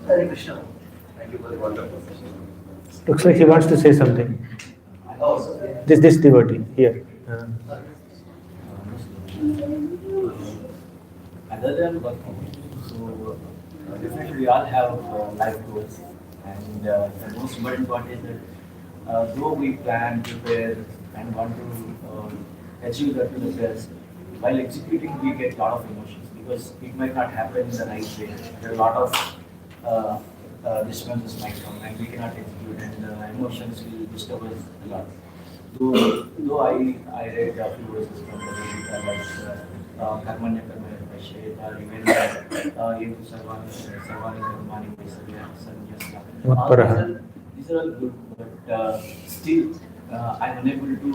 Hare Krishna. Thank you for the wonderful session. Looks like he wants to say something. Oh, This devotee here. other than working, so definitely we all have life goals, and the most important part is that though we plan, prepare, and want to achieve that to the best, while executing we get a lot of emotions because it might not happen in the right way. There are a lot of disturbances might come, and we cannot execute, and emotions will disturb us a lot. Though I read a few verses from the Gita like Karmanya Karmanya Pashet, or even Yetu Sarvani Karmani Vaisarya Sanyasa. These are all good, but still I'm unable to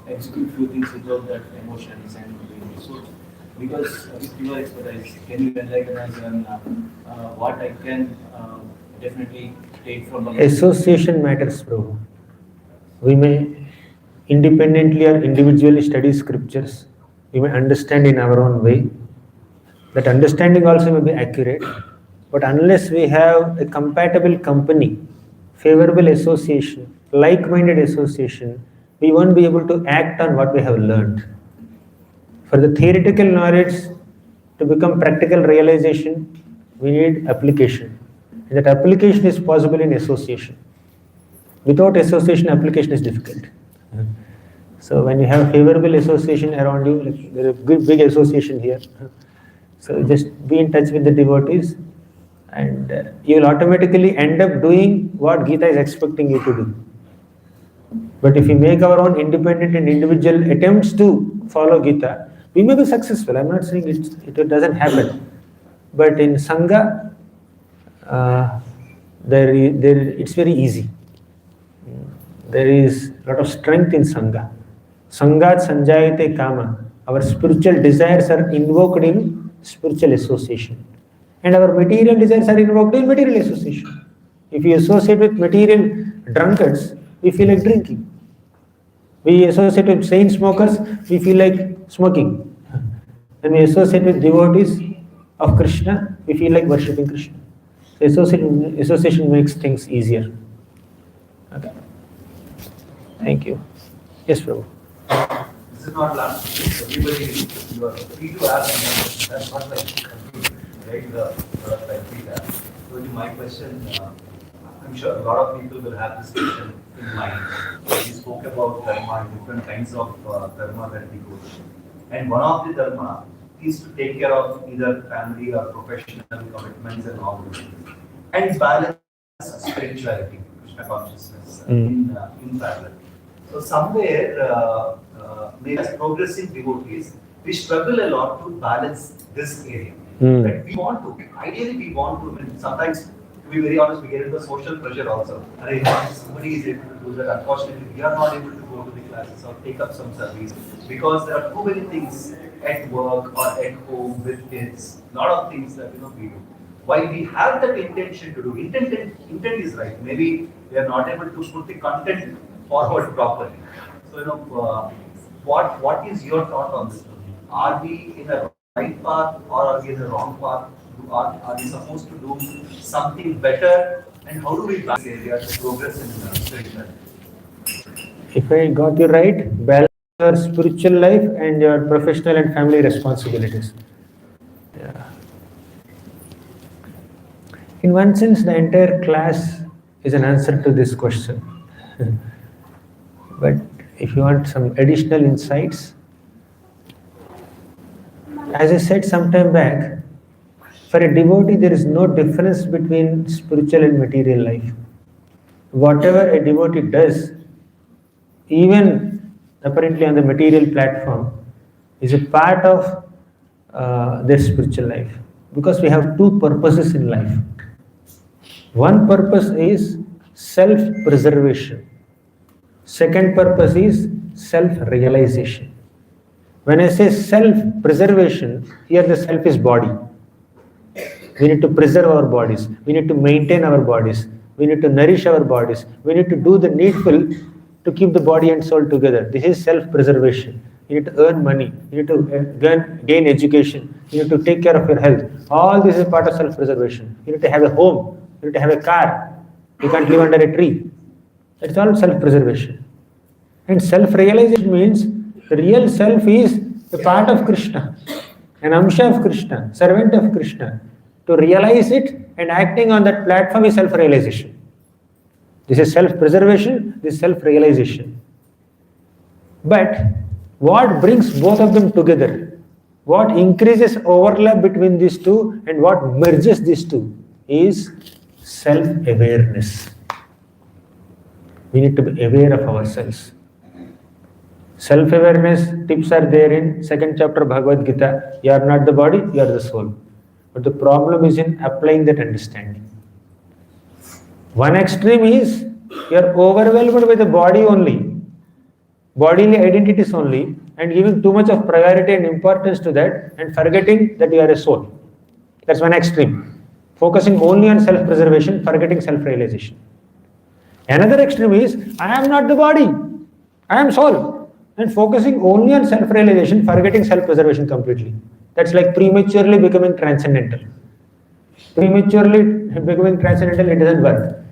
execute few things without that emotions and so. Because with your expertise, can you enlighten us on what I can definitely take from the Association matters, Prabhu. We may independently or individually study scriptures. We may understand in our own way. That understanding also may be accurate. But unless we have a compatible company, favorable association, like-minded association, we won't be able to act on what we have learned. For the theoretical knowledge to become practical realization, we need application. And that application is possible in association. Without association, application is difficult. So when you have favorable association around you, like there is good big association here. So just be in touch with the devotees, and you will automatically end up doing what Gita is expecting you to do. But if we make our own independent and individual attempts to follow Gita, we may be successful. I'm not saying it doesn't happen. But in Sangha, it's very easy. There is a lot of strength in Sangha. Sangat sanjayate kama. Our spiritual desires are invoked in spiritual association. And our material desires are invoked in material association. If we associate with material drunkards, we feel like drinking. We associate with chain smokers, we feel like smoking. When we associate with devotees of Krishna, we feel like worshipping Krishna. So association makes things easier. Okay. Thank you. Yes, Prabhu. This is not last. Everybody, you are free to ask. That's not like regular like Gita. So my question, I'm sure a lot of people will have this question in mind. We spoke about dharma, different kinds of dharma that we go through. And one of the dharma is to take care of either family or professional commitments and all those things. And balance spirituality, Krishna consciousness in parallel. So somewhere, maybe as progressive devotees, we struggle a lot to balance this area. But we want to, ideally we want to, I mean, sometimes to be very honest, we get into social pressure also. And if somebody is able to do that, unfortunately we are not able to go to the classes or take up some service because there are too many things at work or at home with kids, a lot of things that we do. While we have that intention to do, intent is right. Maybe we are not able to put the content forward properly. So what is your thought on this? Are we in a right path or are we in the wrong path? Are we supposed to do something better? And how do we balance areas to progress in spirituality? If I got you right, balance your spiritual life and your professional and family responsibilities. Yeah. In one sense, the entire class is an answer to this question. But if you want some additional insights, as I said some time back, for a devotee there is no difference between spiritual and material life. Whatever a devotee does, even apparently on the material platform, is a part of their spiritual life. Because we have two purposes in life. One purpose is self-preservation. Second purpose is self-realization. When I say self-preservation, here the self is body. We need to preserve our bodies. We need to maintain our bodies. We need to nourish our bodies. We need to do the needful to keep the body and soul together. This is self-preservation. You need to earn money. You need to gain education. You need to take care of your health. All this is part of self-preservation. You need to have a home. You need to have a car. You can't live under a tree. It's all self-preservation. And self-realization means the real self is a part of Krishna, an amsha of Krishna, servant of Krishna. To realize it and acting on that platform is self-realization. This is self-preservation, this is self-realization. But what brings both of them together? What increases overlap between these two and what merges these two is self-awareness. We need to be aware of ourselves. Self-awareness tips are there in 2nd chapter Bhagavad Gita. You are not the body, you are the soul. But the problem is in applying that understanding. One extreme is you are overwhelmed by the body only, bodily identities only, and giving too much of priority and importance to that and forgetting that you are a soul. That's one extreme. Focusing only on self-preservation, forgetting self-realization. Another extreme is, I am not the body, I am soul, and focusing only on self-realization, forgetting self-preservation completely. That's like prematurely becoming transcendental. Prematurely becoming transcendental, it doesn't work.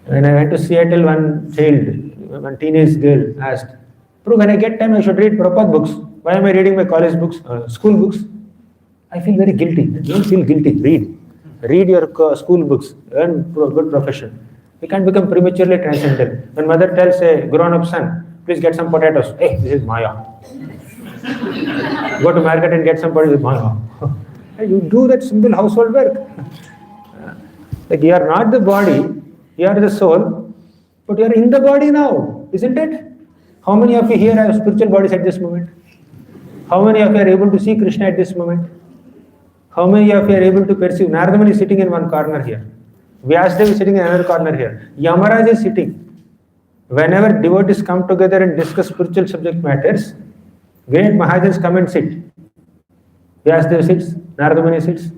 When I went to Seattle, one teenage girl asked, Prabhu, when I get time, I should read Prabhupada books. Why am I reading my college books, school books? I feel very guilty. Don't feel guilty. Read. Read your school books. Earn good profession. You can't become prematurely transcendental. When mother tells a grown-up son, please get some potatoes. Hey, this is Maya. Go to market and get some potatoes, Maya. You do that simple household work. Like you are not the body, you are the soul, but you are in the body now, isn't it? How many of you here have spiritual bodies at this moment? How many of you are able to see Krishna at this moment? How many of you are able to perceive? Narada Muni is sitting in one corner here. Vyasadeva is sitting in another corner here. Yamaraj is sitting. Whenever devotees come together and discuss spiritual subject matters, great Mahajans come and sit. Vyasadeva sits, Narada Muni sits,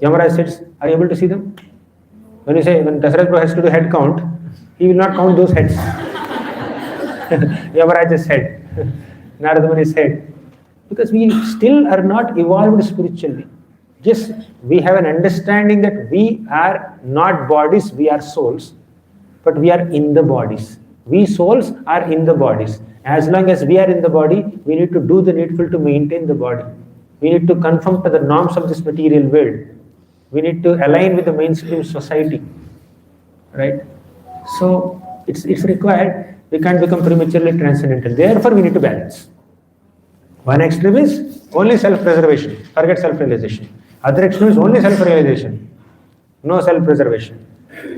Yamaraj sits. Are you able to see them? When Dasarath Prabhu has to do head count, he will not count those heads. Yamaraj's head, Narada Muni's head. Because we still are not evolved spiritually. Yes, we have an understanding that we are not bodies, we are souls, but we are in the bodies. We souls are in the bodies. As long as we are in the body, we need to do the needful to maintain the body. We need to conform to the norms of this material world. We need to align with the mainstream society. Right? So it's required. We can't become prematurely transcendental. Therefore, we need to balance. One extreme is only self-preservation. Forget self-realization. Other extreme is only self-realization. No self-preservation.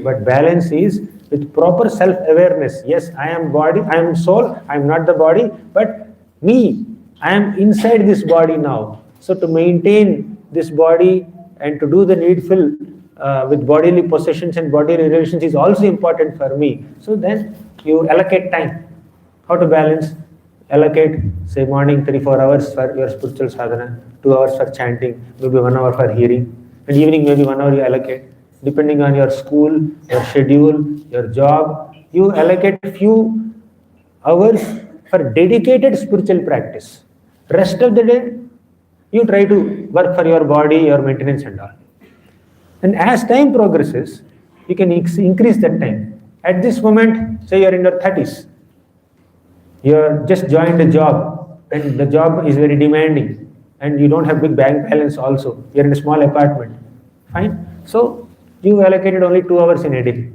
But balance is with proper self-awareness. Yes, I am body, I am soul, I am not the body, but me, I am inside this body now. So to maintain this body and to do the needful with bodily possessions and bodily relations is also important for me. So then you allocate time. How to balance? Allocate, say morning 3-4 hours for your spiritual sadhana, 2 hours for chanting, maybe 1 hour for hearing, and evening maybe 1 hour you allocate. Depending on your school, your schedule, your job, you allocate a few hours for dedicated spiritual practice. Rest of the day, you try to work for your body, your maintenance and all. And as time progresses, you can increase that time. At this moment, say you are in your 30s, you are just joined a job and the job is very demanding and you don't have big bank balance also. You are in a small apartment. Fine. So you allocated only 2 hours in a day.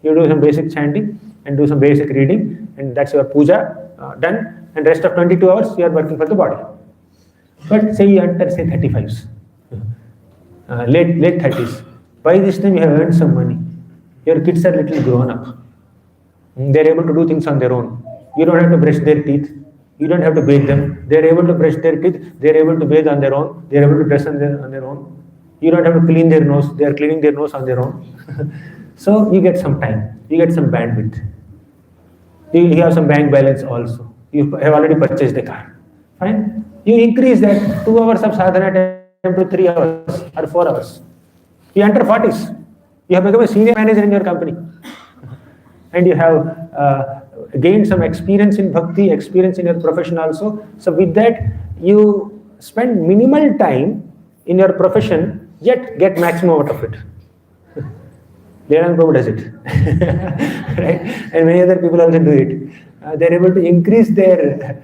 You do some basic chanting and do some basic reading and that's your puja done, and rest of 22 hours you are working for the body. But say you enter say 35s, late 30s. By this time you have earned some money. Your kids are little grown up. They are able to do things on their own. You don't have to brush their teeth. You don't have to bathe them. They are able to brush their teeth. They are able to bathe on their own. They are able to dress on their own. You don't have to clean their nose. They are cleaning their nose on their own. So you get some time. You get some bandwidth. You have some bank balance also. You have already purchased a car. Fine. You increase that 2 hours of sadhana time to 3 hours or 4 hours. You enter 40s. You have become a senior manager in your company. And you have gained some experience in bhakti, experience in your profession also. So with that, you spend minimal time in your profession, yet get maximum out of it. Gauranga Prabhu does it. Right? And many other people also do it. They are able to increase their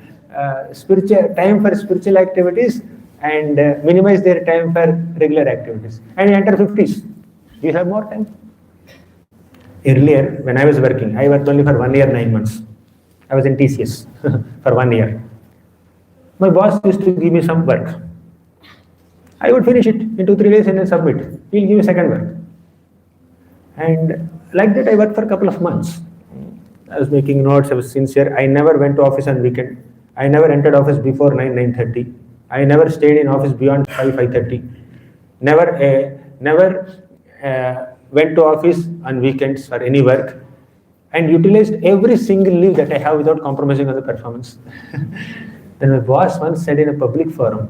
spiritual time for spiritual activities and minimize their time for regular activities. And you enter 50s. You have more time. Earlier, when I was working, I worked only for 1 year, 9 months. I was in TCS for 1 year. My boss used to give me some work. I would finish it in 2-3 days and then submit. He'll give me second work. And like that, I worked for a couple of months. I was making notes, I was sincere. I never went to office on weekend. I never entered office before 9:30. I never stayed in office beyond 5:30. Never went to office on weekends for any work, and utilized every single leave that I have without compromising on the performance. Then my boss once said in a public forum,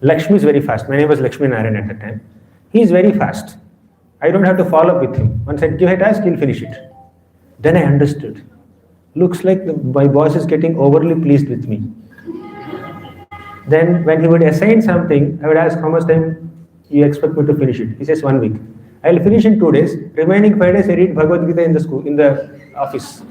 Lakshmi is very fast. My name was Lakshmi Narayan at the time. He is very fast. I don't have to follow up with him. Once I give a task, he'll finish it. Then I understood. Looks like my boss is getting overly pleased with me. Then when he would assign something, I would ask how much time you expect me to finish it. He says 1 week. I will finish in 2 days. Remaining 5 days, I read Bhagavad Gita in the office.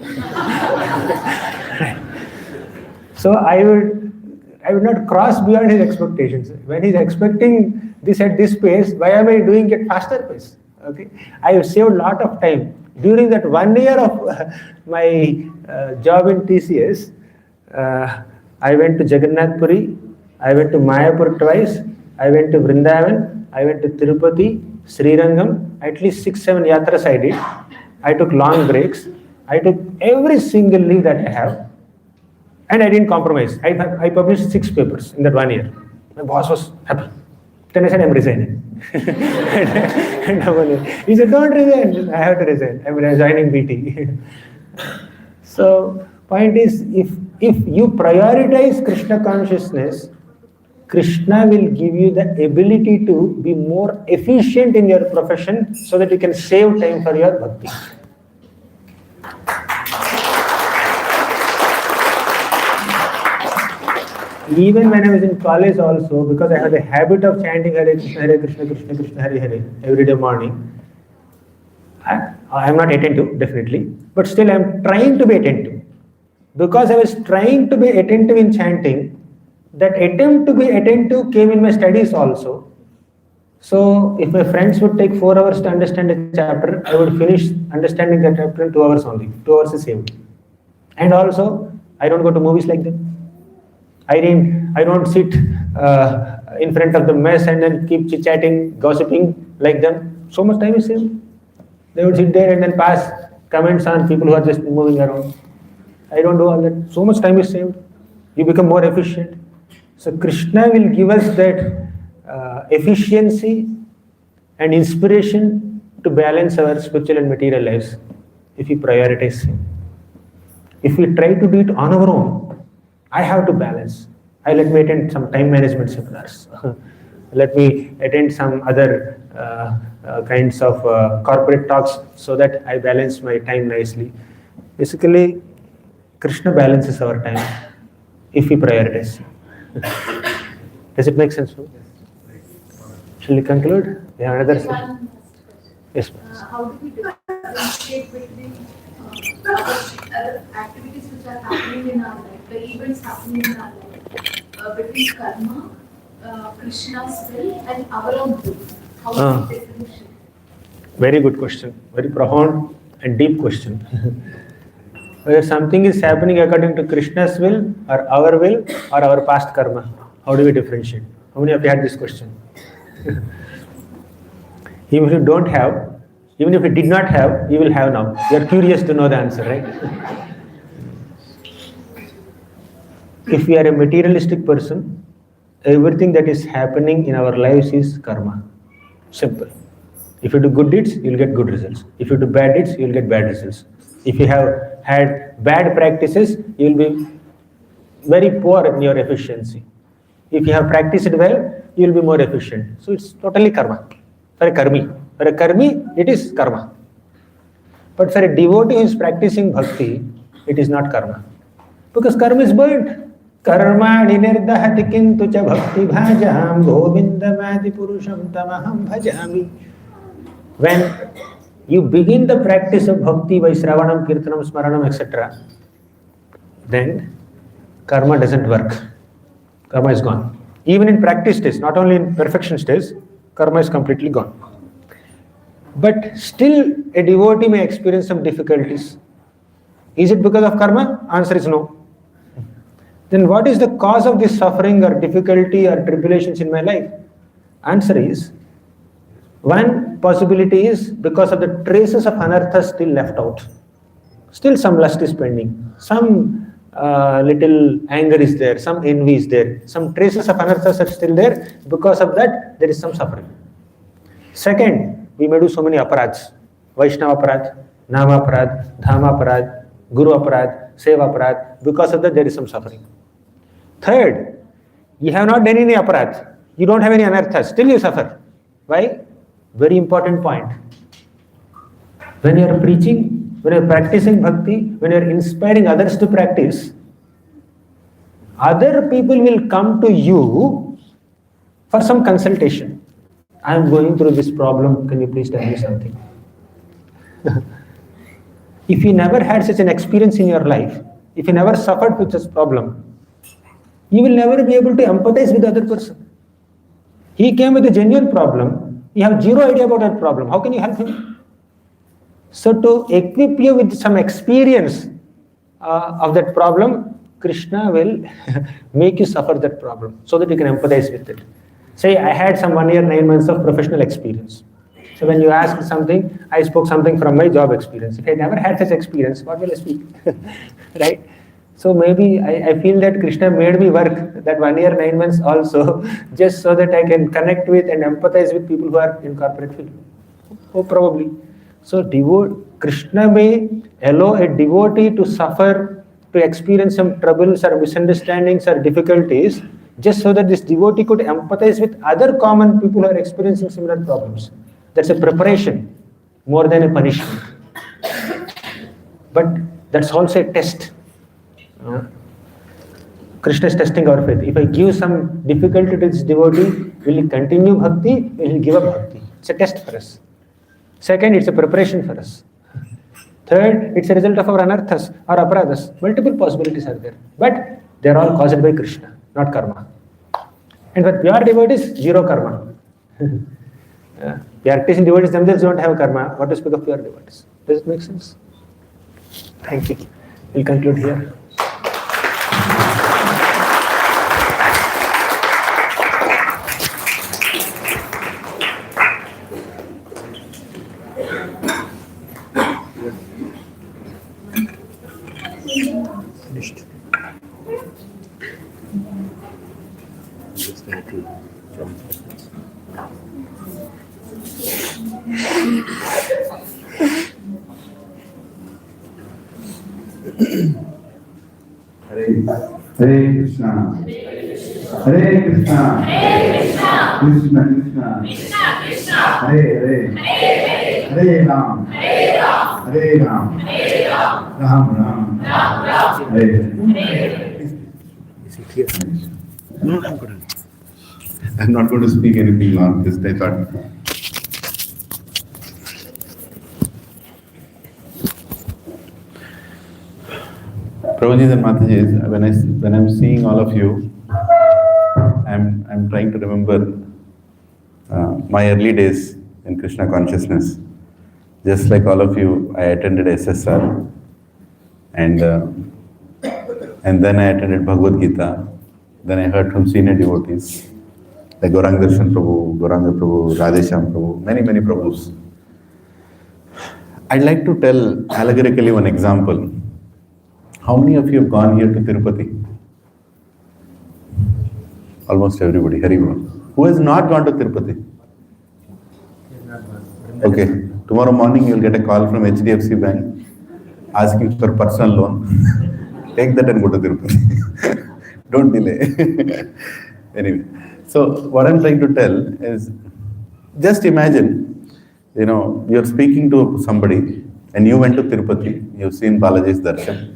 So I would not cross beyond his expectations. When he's expecting this at this pace, why am I doing it faster pace? Okay, I have saved a lot of time. During that 1 year of my job in TCS, I went to Jagannath Puri, I went to Mayapur twice, I went to Vrindavan, I went to Tirupati, Srirangam, at least 6-7 yatras I did. I took long breaks. I took every single leave that I have, and I didn't compromise. I published 6 papers in that 1 year. My boss was happy. Then I said, I'm resigning. He said, don't resign. I have to resign. I'm resigning BT. So, point is, if you prioritize Krishna consciousness, Krishna will give you the ability to be more efficient in your profession so that you can save time for your bhakti. Even when I was in college also, because I had a habit of chanting Hare Krishna, Krishna Krishna, Hare Hare every day morning, I am not attentive, definitely, but still I am trying to be attentive. Because I was trying to be attentive in chanting, that attempt to be attentive came in my studies also. So if my friends would take 4 hours to understand a chapter, I would finish understanding that chapter in 2 hours only. 2 hours is saved. And also, I don't go to movies like them. I don't sit in front of the mess and then keep chit-chatting, gossiping like them. So much time is saved. They would sit there and then pass comments on people who are just moving around. I don't do all that. So much time is saved. You become more efficient. So Krishna will give us that efficiency and inspiration to balance our spiritual and material lives if we prioritize Him. If we try to do it on our own, I have to balance. Let me attend some time management seminars. Let me attend some other kinds of corporate talks so that I balance my time nicely. Basically, Krishna balances our time if we prioritize. Does it make sense? Shall we conclude? We have another session. Yes, please. How do we differentiate between other activities which are happening in our life, the events happening in our life, between karma, Krishna's will, and our own will? How do we differentiate? Very good question. Very profound and deep question. Whether something is happening according to Krishna's will, or our past karma, how do we differentiate? How many of you had this question? Even if you don't have, even if you did not have, you will have now. You are curious to know the answer, right? If we are a materialistic person, everything that is happening in our lives is karma. Simple. If you do good deeds, you will get good results. If you do bad deeds, you will get bad results. If you have had bad practices, you will be very poor in your efficiency. If you have practiced well, you will be more efficient. So it's totally karma. For a karmi, it is karma. But for a devotee who is practicing bhakti, it is not karma. Because karma is burnt. Karma ninirdahati kintu cha bhakti bhajam govindamadi purusham tamaham bhajami. When you begin the practice of bhakti by Shravanam, Kirtanam, Smaranam, etc., then karma doesn't work. Karma is gone. Even in practice stage, not only in perfection stage, karma is completely gone. But still, a devotee may experience some difficulties. Is it because of karma? Answer is no. Then what is the cause of this suffering or difficulty or tribulations in my life? Answer is, one possibility is because of the traces of anartha still left out. Still some lust is pending. Some little anger is there. Some envy is there. Some traces of anarthas are still there. Because of that, there is some suffering. Second, we may do so many aparadhs. Vaishnava aparadh, Nama aparadh, Dhama aparadh, Guru aparadh, Seva aparadh. Because of that, there is some suffering. Third, you have not done any aparadh. You don't have any anarthas. Still you suffer. Why? Very important point. When you are preaching, when you are practicing bhakti, when you are inspiring others to practice, other people will come to you for some consultation. I am going through this problem, can you please tell me something? If you never had such an experience in your life, if you never suffered with such problem, you will never be able to empathize with the other person. He came with a genuine problem. You have zero idea about that problem. How can you help him? So to equip you with some experience of that problem, Krishna will make you suffer that problem so that you can empathize with it. Say, I had some 1 year, 9 months of professional experience. So when you ask something, I spoke something from my job experience. If I never had such experience, what will I speak? Right? So maybe I feel that Krishna made me work that 1 year, 9 months also, just so that I can connect with and empathize with people who are in corporate field. Oh, probably. So Krishna may allow a devotee to suffer, to experience some troubles or misunderstandings or difficulties, just so that this devotee could empathize with other common people who are experiencing similar problems. That's a preparation more than a punishment. But that's also a test. Krishna is testing our faith. If I give some difficulty to this devotee, will he continue bhakti? Will he give up bhakti? It's a test for us. Second, it's a preparation for us. Third, it's a result of our anarthas or aparadhas. Multiple possibilities are there. But they're all caused by Krishna, not karma. And for pure devotees, zero karma. Practicing devotees themselves don't have karma. What to speak of pure devotees? Does it make sense? Thank you. We'll conclude here. Finished. Hare Krishna. Hare Krishna. Krishna Krishna. Hare Hare. Hare Ram. Hare Ram. Ram Ram. Hare Hare. Is it clear? No, I'm good. I'm not going to speak anything long. Just I thought. Prabhuji and Mataji, when I'm seeing all of you, I'm trying to remember my early days in Krishna consciousness. Just like all of you, I attended SSR, and then I attended Bhagavad Gita. Then I heard from senior devotees like Gauranga Darshan Prabhu, Gauranga Prabhu, Radhesham Prabhu, many Prabhus. I'd like to tell allegorically one example. How many of you have gone here to Tirupati? Almost everybody. Haribol. Who has not gone to Tirupati? Okay. Tomorrow morning you will get a call from HDFC Bank asking for personal loan. Take that and go to Tirupati. Don't delay. Anyway, so what I'm trying to tell is, just imagine, you're speaking to somebody and you went to Tirupati, you've seen Balaji's Darshan,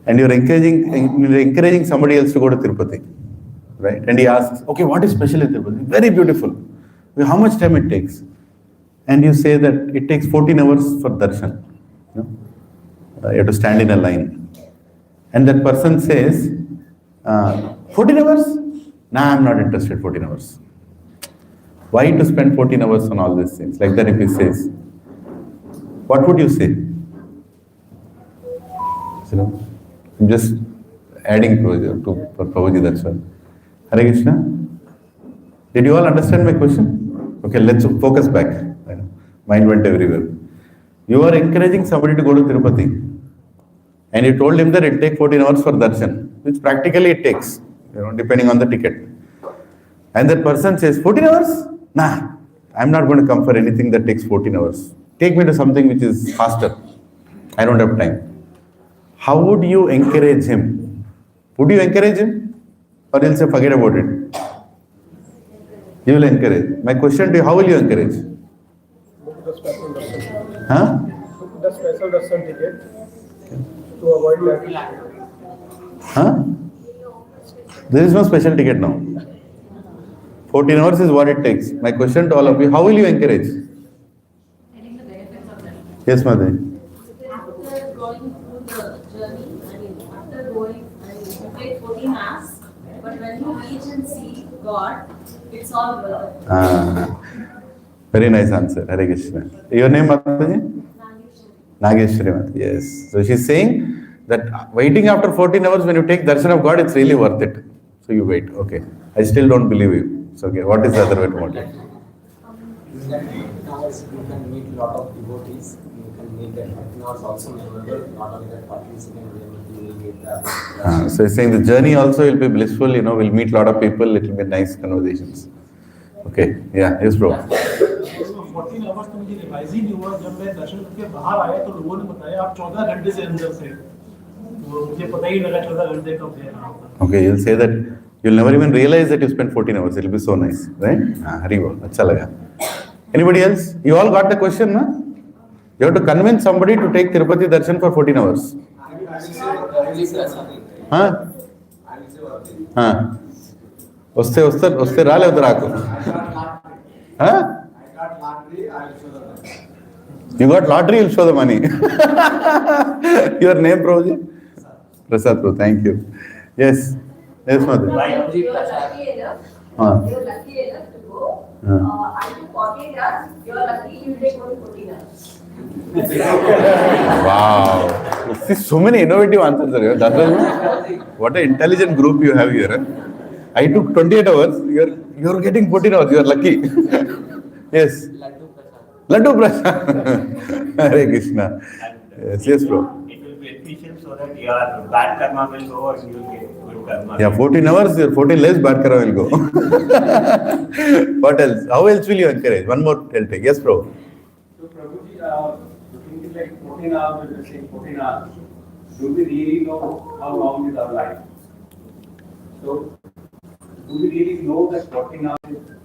and you're encouraging somebody else to go to Tirupati, right? And he asks, okay, what is special in Tirupati? Very beautiful. How much time it takes? And you say that it takes 14 hours for Darshan. You have to stand in a line. And that person says, 14 hours? Nah, I'm not interested, 14 hours. Why to spend 14 hours on all these things? Like that if he says, what would you say? I'm just adding to Prabhuji, that's all. Hare Krishna. Did you all understand my question? Okay, let's focus back. Mind went everywhere. You are encouraging somebody to go to Tirupati, and you told him that it takes 14 hours for darshan, which practically it takes, depending on the ticket. And that person says, 14 hours? Nah, I'm not going to come for anything that takes 14 hours. Take me to something which is faster. I don't have time. How would you encourage him? Would you encourage him? Or you'll say, forget about it? You will encourage. My question to you, how will you encourage? Huh? The special darshan ticket to avoid that. Huh? There is no special ticket now. 14 hours is what it takes. My question to all of you, how will you encourage? Getting the benefits of that. Yes, Madhuri. After going through the journey, after going, you take 14 hours, but when you reach and see God, it's all worth it. Very nice answer. Hare Krishna. Your name, Mataji? Nageshwari, yes. So she's saying that waiting after 14 hours when you take darshan of God, it's really worth it. So you wait. Okay. I still don't believe you. So okay, what is the other way to motivate? In that 15 hours, you can meet a lot of devotees. You can meet that 15 hours also memorable. Not only that, participants will be able to meet that. So he's saying the journey also will be blissful. We'll meet a lot of people. It will be nice conversations. Okay. Yeah. Yes, bro. 14 hours तो मुझे revise ही नहीं हुआ। जब मैं दर्शन करके बाहर आया तो लोगों ने बताया आप 14 घंटे से अंदर थे, तो मुझे पता ही लगा 14 घंटे कब थे। Okay, you'll say that you'll never even realize that you spent 14 hours. It'll be so nice, right? Hari bol. Acha laga. Anybody else? You all got the question, na? You have to convince somebody to take Tirupati darshan for 14 hours. Huh? Huh? Uste rale udar aako. Huh? You got lottery, you'll show the money. Your name, Prabhuji? Prasad Prabhu, thank you. Yes. Yes, Mother. You're lucky enough. You're lucky enough to go. I took 14 hours. You're lucky you take only 14 hours. Wow. See, so many innovative answers are here. What an intelligent group you have here. I took 28 hours. You're getting 14 hours. You're lucky. Yes. Laddu Prasad. Hare Krishna. Yes, bro. It will be efficient so that your bad karma will go and you will get good karma. Yeah, 14 hours, 14 less bad karma will go. What else? How else will you encourage? One more I'll take. Yes, bro. So, Prabhuji, looking at like 14 hours, let's say 14 hours, do we really know how long is our life? So, do we really know that 14 hours is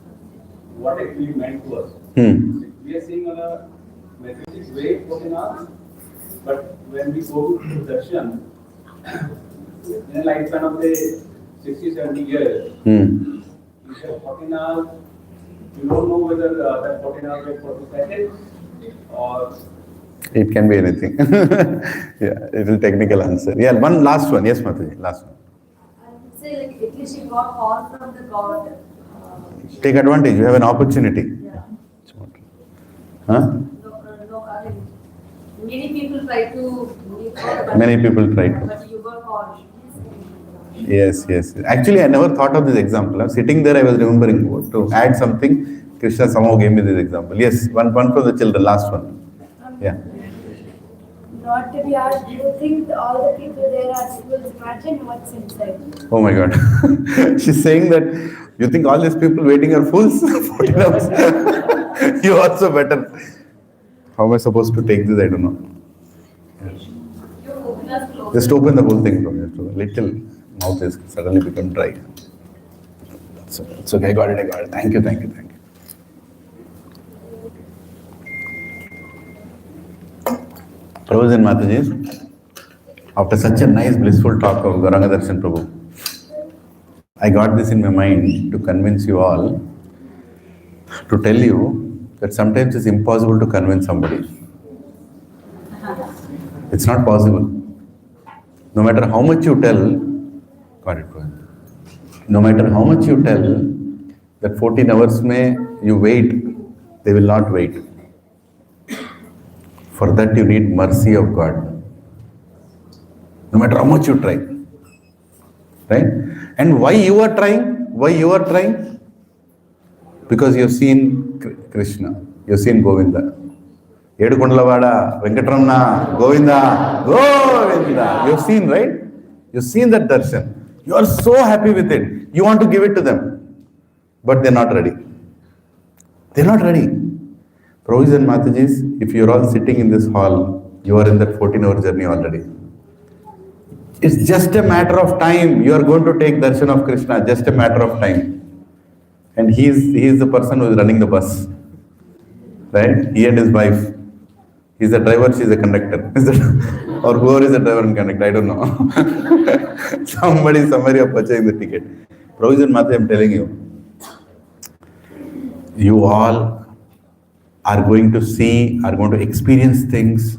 what actually meant to us? We are seeing on a metaphysics way 14 hours, but when we go to darshan, in a lifespan of say 60, 70 years, you have 14 hours, you don't know whether that 14 hours is 40 seconds or... It can be anything. Yeah, it is a technical answer. Yeah, one last one. Yes, Mataji, last one. I would say like at least you got call from the God. Take advantage. You have an opportunity. Yeah. Huh? Many people try to. Many people try to. But you got called. Yes, yes. Actually, I never thought of this example. I'm sitting there, I was remembering to add something. Krishna somehow gave me this example. Yes, one from the children, last one. Yeah. Not to be asked, do you think all the people there are equals? Imagine what's inside. Oh my God. She's saying that you think all these people waiting are fools? 14 hours. You also better. How am I supposed to take this? I don't know. Just open the whole thing from here. So little mouth is suddenly become dry. So it's okay. I got it. Thank you. Prabhuji and Mataji, after such a nice blissful talk of Gauranga Darshan Prabhu, I got this in my mind to convince you all, to tell you that sometimes it's impossible to convince somebody. It's not possible. No matter how much you tell, no matter how much you tell, that 14 hours you wait, they will not wait. For that you need mercy of God. No matter how much you try. Right? And why you are trying? Because you have seen Krishna. You have seen Govinda. Yedukundalavada, Venkatramana, Govinda. You have seen, right? You have seen that darshan. You are so happy with it. You want to give it to them. But they're not ready. Prabhuji and Matajis, if you're all sitting in this hall, you are in that 14-hour journey already. It's just a matter of time. You are going to take darshan of Krishna, just a matter of time. And he is the person who is running the bus. Right? He and his wife. He's the driver, she's the conductor. Or whoever is the driver and conductor, I don't know. Somebody are purchasing the ticket. Prabhuji and Mataji, I'm telling you, you all are going to see, are going to experience things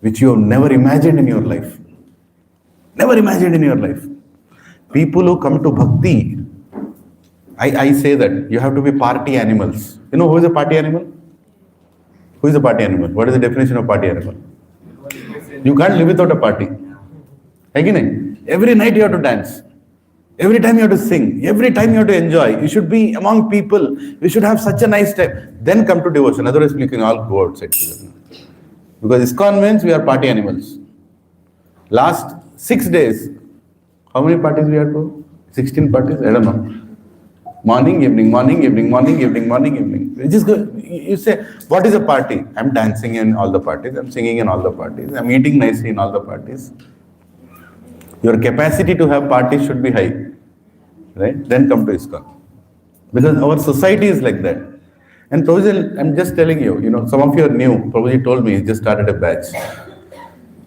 which you have never imagined in your life. Never imagined in your life. People who come to bhakti, I say that you have to be party animals. You know who is a party animal? Who is a party animal? What is the definition of party animal? You can't live without a party. Every night you have to dance. Every time you have to sing. Every time you have to enjoy. You should be among people. You should have such a nice time. Then come to devotion. Otherwise, we can all go outside together. Because ISKCON means we are party animals. Last 6 days, how many parties we had to? 16 parties? I don't know. Morning, evening, morning, evening, morning, evening, morning, evening. You just go, you say, what is a party? I'm dancing in all the parties. I'm singing in all the parties. I'm eating nicely in all the parties. Your capacity to have parties should be high. Right? Then come to ISKCON. Because our society is like that. And Prabhuji, I'm just telling you, some of you are new. Prabhuji told me he just started a batch.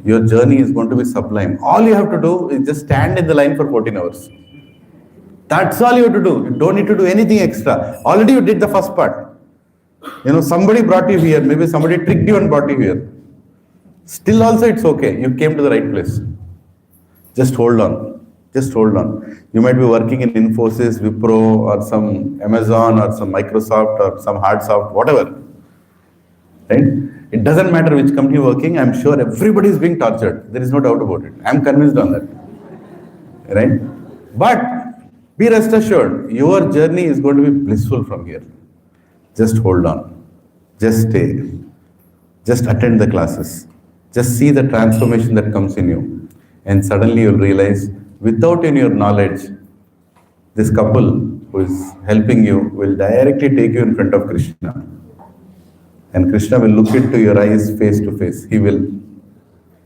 Your journey is going to be sublime. All you have to do is just stand in the line for 14 hours. That's all you have to do. You don't need to do anything extra. Already you did the first part. Somebody brought you here. Maybe somebody tricked you and brought you here. Still also it's okay. You came to the right place. Just hold on. Just hold on. You might be working in Infosys, Wipro, or some Amazon, or some Microsoft, or some Hardsoft, whatever. Right? It doesn't matter which company you're working. I'm sure everybody is being tortured. There is no doubt about it. I'm convinced on that. Right? But be rest assured, your journey is going to be blissful from here. Just hold on. Just stay. Just attend the classes. Just see the transformation that comes in you. And suddenly you'll realize, without any your knowledge, this couple who is helping you will directly take you in front of Krishna. And Krishna will look into your eyes face to face. He will.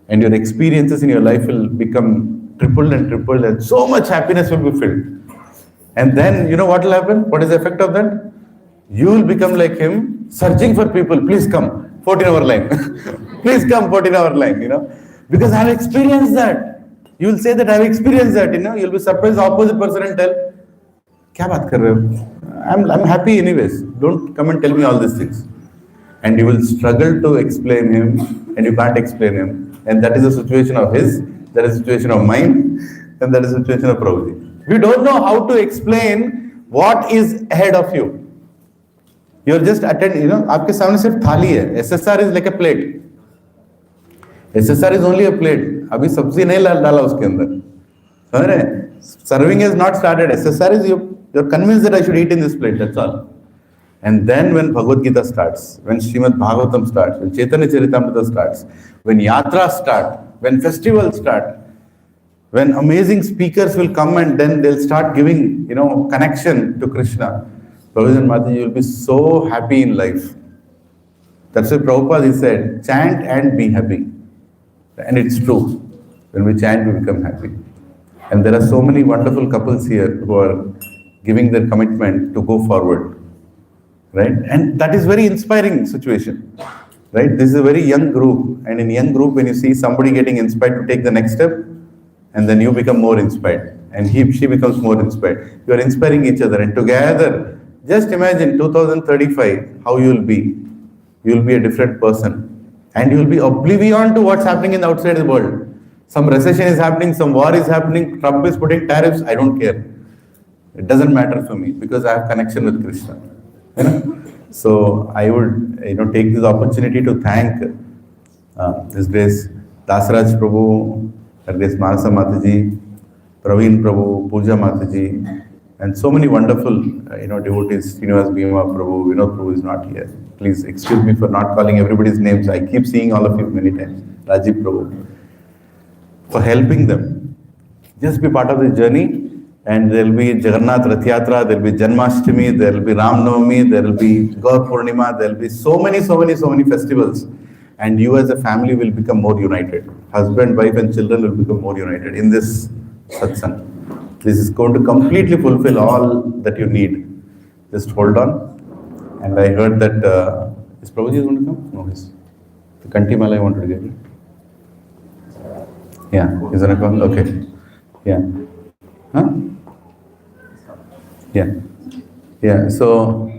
And your experiences in your life will become tripled and so much happiness will be filled. And then, what will happen? What is the effect of that? You will become like him, searching for people. Please come, 14-hour line. Please come, 14-hour line, Because I have experienced that. You will say that I have experienced that, You'll be surprised the opposite person and tell, Kya baat kar rahe ho? I'm happy anyways. Don't come and tell me all these things. And you will struggle to explain him, and you can't explain him. And that is the situation of his, that is the situation of mine, and that is the situation of Prabhuji. We don't know how to explain what is ahead of you. You're just attending, आपके सामने सिर्फ थाली है. SSR is like a plate. SSR is only a plate. अभी सब्जी नहीं डाला उसके अंदर. समझ रहे हैं? Serving has not started. SSR is you're convinced that I should eat in this plate. That's all. And then when Bhagavad Gita starts, when Srimad Bhagavatam starts, when Chaitanya Charitamrita starts, when yatras start, when festivals start, when amazing speakers will come and then they'll start giving, connection to Krishna, Prabhuji and Mataji, you will be so happy in life. That's why Prabhupada, he said, chant and be happy. And it's true. When we chant, we become happy. And there are so many wonderful couples here who are giving their commitment to go forward. Right? And that is very inspiring situation. Right? This is a very young group. And in young group, when you see somebody getting inspired to take the next step, and then you become more inspired. And she becomes more inspired. You are inspiring each other. And together, just imagine 2035, how you will be. You will be a different person. And you will be oblivion to what's happening in the outside the world. Some recession is happening, some war is happening, Trump is putting tariffs, I don't care. It doesn't matter for me because I have connection with Krishna. So I would take this opportunity to thank His Grace Dasraj Prabhu, Her Grace Manasa Mataji, Praveen Prabhu, Pooja Mataji, and so many wonderful devotees. Srinivas Bhima Prabhu, Vinod Prabhu is not here. Please excuse me for not calling everybody's names. I keep seeing all of you many times. Rajiv Prabhu, for helping them. Just be part of the journey. And there will be Jagannath Rath Yatra, there will be Janmashtami, there will be Ram Navami, there will be Gaur Purnima, there will be so many festivals. And you as a family will become more united. Husband, wife and children will become more united in this satsang. This is going to completely fulfill all that you need. Just hold on. And I heard that, is Prabhuji going to come? No, the Kanti Mala I wanted to give you. Yeah, he's going to come? Okay. Yeah. Huh? Yeah. So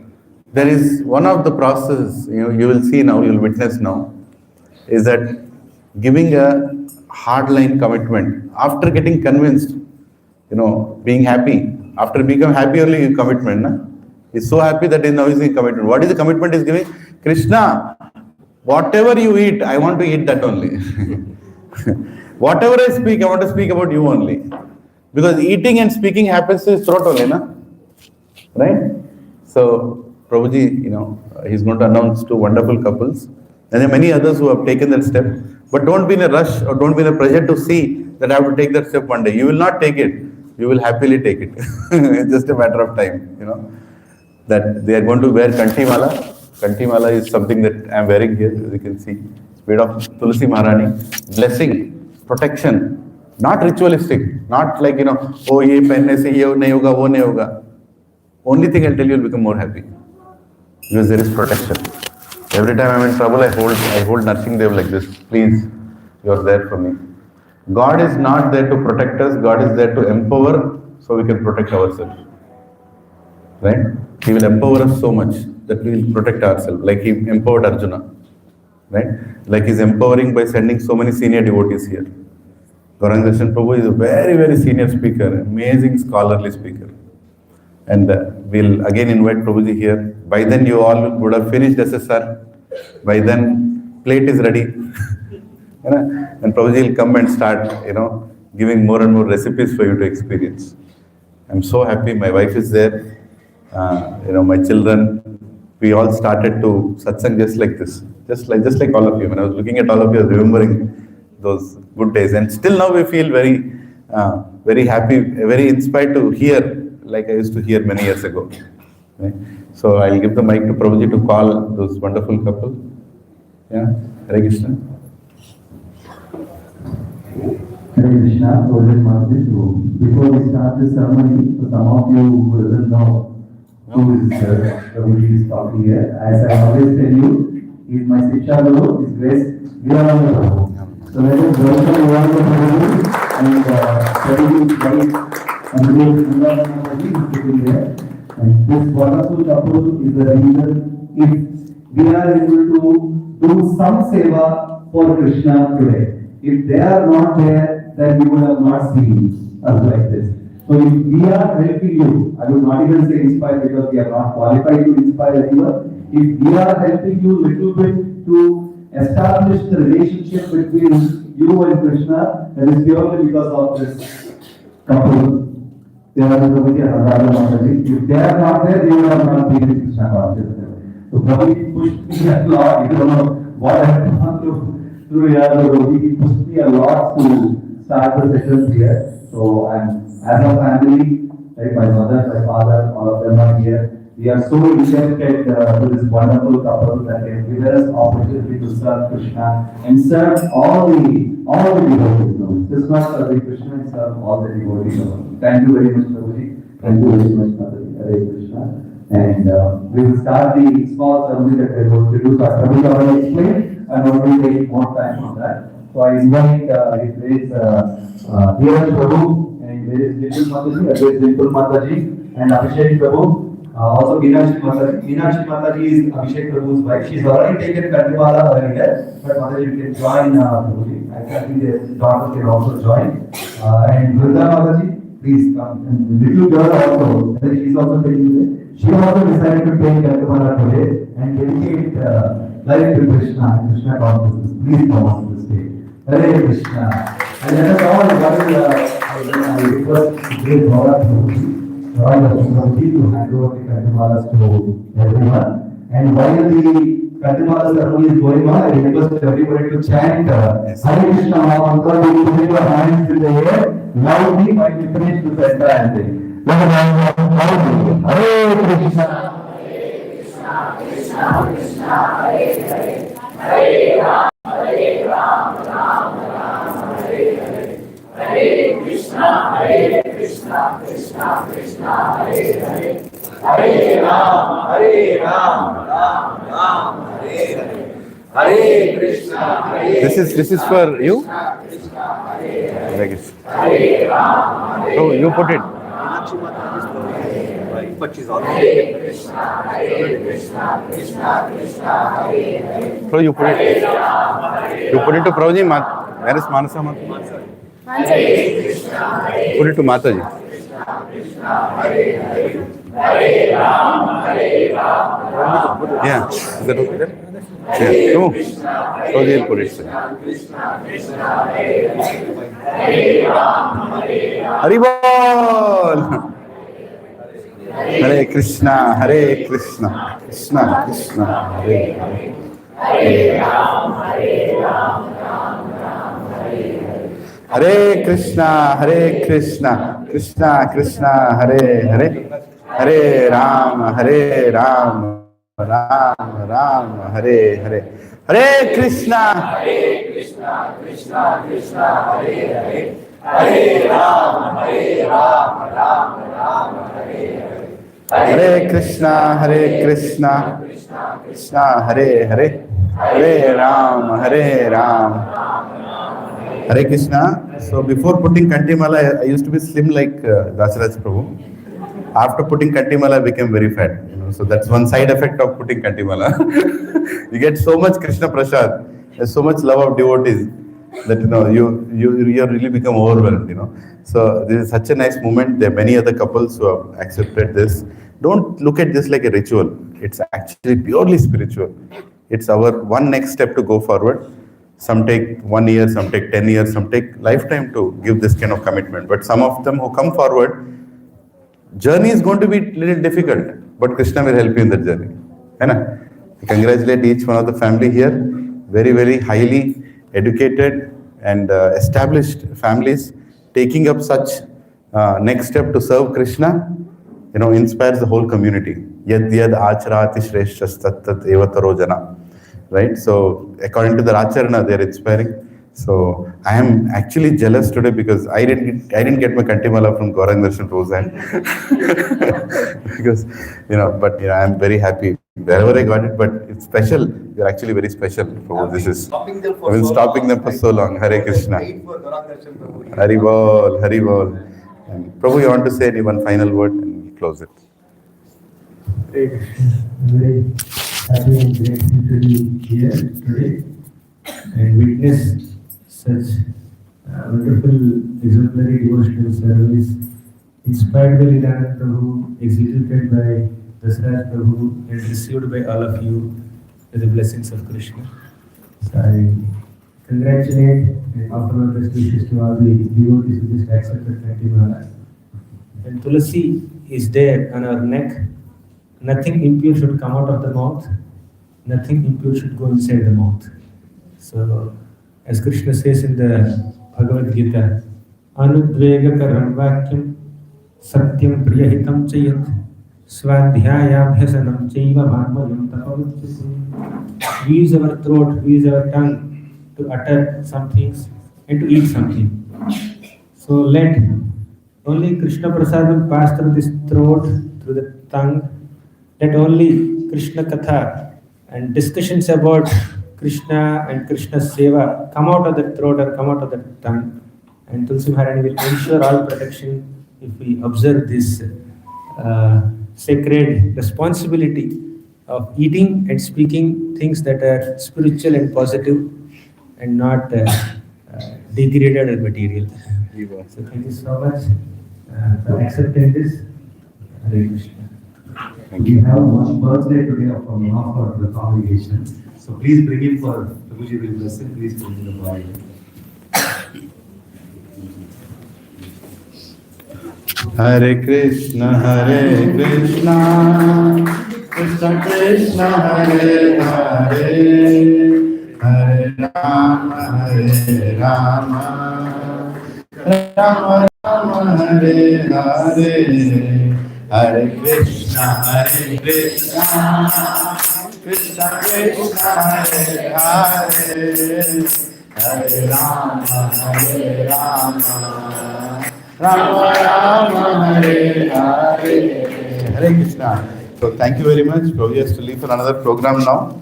there is one of the process you will see now, you will witness now, is that giving a hardline commitment after getting convinced, being happy. After become happy only commitment. Na? He's so happy that now he's in commitment. What is the commitment he's giving? Krishna, whatever you eat, I want to eat that only. Whatever I speak, I want to speak about you only. Because eating and speaking happens to his throat only, na? Right? So, Prabhuji, he's going to announce two wonderful couples. And there are many others who have taken that step. But don't be in a rush or don't be in a pressure to see that I have to take that step one day. You will not take it. You will happily take it. It's just a matter of time, that they are going to wear Kanti Mala. Kanti Mala is something that I am wearing here, as you can see. It's made of Tulsi Maharani. Blessing, protection, not ritualistic, not like, oh, ye pehne se ye nahi hoga, wo nahi hoga. Only thing I'll tell you, you'll become more happy. Because there is protection. Every time I'm in trouble, I hold Nursing Dev like this. Please, you're there for me. God is not there to protect us. God is there to empower so we can protect ourselves. Right? He will empower us so much that we will protect ourselves. Like he empowered Arjuna. Right? Like he's empowering by sending so many senior devotees here. Gauranga Prabhu is a very, very senior speaker, amazing scholarly speaker. And we'll again invite Prabhuji here. By then you all would have finished SSR. By then plate is ready. And Prabhuji will come and start, giving more and more recipes for you to experience. I'm so happy. My wife is there. My children. We all started to satsang just like this. Just like all of you. When I was looking at all of you, I was remembering those good days. And still now we feel very, very happy, very inspired to hear like I used to hear many years ago. Right? So I'll give the mic to Prabhuji to call those wonderful couple. Yeah, Hare Krishna. Hare Krishna, before we start this ceremony, for some of you who doesn't know who is Prabhuji is talking here, as I always tell you, he is my Shiksha Guru, his grace, Gauranga Prabhu. So let us welcome Gauranga Prabhu and study his life. And this wonderful couple is the reason if we are able to do some seva for Krishna today. If they are not there, then we would have not seen us like this. So if we are helping you, I would not even say inspire because we are not qualified to inspire anyone. If we are helping you little bit to establish the relationship between you and Krishna, that is purely because of this couple. If they are not there, they will not be in Krishna consciousness. So Prabhuji pushed me a lot. You don't know what I have gone through here. He pushed me a lot to start the sessions here. So as a family, like my mother, my father, all of them are here. We are so indebted to this wonderful couple that they have given us opportunity to serve Krishna and serve all the devotees. This is not serving Krishna, it's serve all the devotees. Thank you very much, Prabhuji. Thank you very much, Mataji. Hare Krishna. And we will start the small ceremony that we are going to do. So as Prabhuji already explained, I am not going to take more time on that. So I invite his grace Dheeraj Prabhu and Dimple Mataji, Dimple Mataji and Abhishek Prabhu. Also Meenakshi Mataji. Meenakshi Mataji is Abhishek Prabhu's wife. She's already taken Kantimala earlier, but Mataji can join Prabhuji. I think the daughter can also join. And Vrinda Mataji, please come. And little girl also, she's also taking it. She also decided to take Kantimala today and dedicate life to Krishna and Krishna consciousness. Please come on the stage. Hare Krishna. And let us all, I request great Gauranga Prabhuji. Prabhuji to hand over the Kantimalas to everyone. And while the Kantimala ceremony is going on, I request everybody to chant Hare Krishna Mahamantra. We put your hands in the air loudly while we finish this entire thing. Hare Krishna. Krishna Krishna Hare Hare. Hare Ram, Ram Ram, Hare Hare. Hare Krishna, Krishna Krishna, Hare Hare. Hare Ram, Ram Ram, Hare Hare. Hare Krishna, This is for you? Like it. So you put it. But she's already So you put it. You put it to Prabhuji. Where is Manasa Mataji? Put it to Mataji. Yeah. Is that okay? Yeah, come on. Oh, they'll put it. Haribol! Hare Krishna, Hare Krishna, Krishna Krishna, Hare Hare. Hare Krishna, Hare Krishna, Krishna Krishna, Hare Hare. Hare Rama, Hare Rama, Rama Rama, Hare Hare. Hare Krishna, Hare Krishna, Krishna Krishna, Hare Hare. Hare Rama, Hare Rama, Rama Rama, Hare Hare. Hare Krishna, Hare Krishna, Krishna Krishna, Hare Hare. Hare Rama, Hare Rama. Hare Krishna. So before putting Kantimala, I used to be slim like Dasaraj Prabhu. After putting Kantimala, I became very fat. So that's one side effect of putting Kantimala. You get so much Krishna Prasad, there's so much love of devotees that you really become overwhelmed. So this is such a nice moment. There are many other couples who have accepted this. Don't look at this like a ritual. It's actually purely spiritual. It's our one next step to go forward. Some take 1 year, some take 10 years, some take lifetime to give this kind of commitment. But some of them who come forward, journey is going to be a little difficult, but Krishna will help you in that journey. I congratulate each one of the family here. Very, very highly educated and established families taking up such next step to serve Krishna, inspires the whole community. Yad yad acharati shreshthas tat tat evataro jana. Right? So according to the Acharana, they are inspiring. So I am actually jealous today because I didn't get my Kantimala from Gauranga Darshan Roseland. Because I am very happy wherever I got it. But it's special. You're actually very special. Prabhu. This is I've been stopping them for so long. Hare Krishna. Haribol, Haribol. And Prabhu, you want to say any one final word and we close it? Very happy and grateful to be here today and witness such wonderful exemplary devotional service inspired by Leela Prabhu, executed by Dasaraj Prabhu and received by all of you with the blessings of Krishna. So I congratulate and offer my best wishes to all the devotees who just accepted Kantimala. And Tulasi is there on our neck. Nothing impure should come out of the mouth. Nothing impure should go inside the mouth. So, as Krishna says in the Bhagavad Gita, Anudvega karam vakyam satyam priyahitam chayat svadhyayabhyasanam chaiva bharmayam tapavachyate. We use our throat, we use our tongue to utter some things and to eat something. So let only Krishna Prasadam pass through this throat, through the tongue. Let only Krishna Katha and discussions about Krishna and Krishna's Seva come out of the throat or come out of the tongue. And Tulsi Maharani will ensure all protection if we observe this sacred responsibility of eating and speaking things that are spiritual and positive and not degraded or material. So thank you so much for accepting this. Hare Krishna. We have one birthday today of one of the congregation. So please bring it for Prabhuji will bless it. Please bring the body. Hare Krishna, Hare Krishna, Krishna Krishna, Hare Hare, Hare Rama, Hare Rama, Rama Rama, Hare Hare, Hare Krishna, Hare Krishna, Krishna Krishna, Hare Hare, Hare Rama, Hare Rama, Rama Rama, Hare Hare. Hare Krishna. So thank you very much. Prabhuji has to leave for another program now.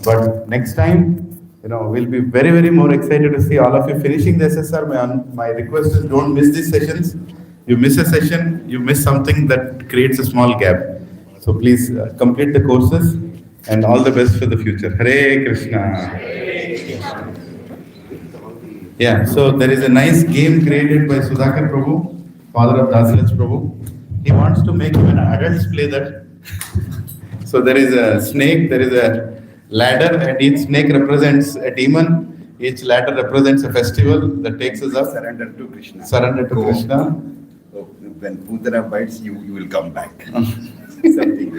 But next time, we'll be very, very more excited to see all of you finishing the SSR. My request is don't miss these sessions. You miss a session, you miss something that creates a small gap. So please complete the courses and all the best for the future. Hare Krishna. Yeah, so there is a nice game created by Sudhakar Prabhu, father of Dasaraj Prabhu. He wants to make even adults play that. So there is a snake, there is a ladder, and each snake represents a demon. Each ladder represents a festival that takes us up. Surrender to Krishna. Surrender to Krishna. So when Putana bites you, you will come back. Something.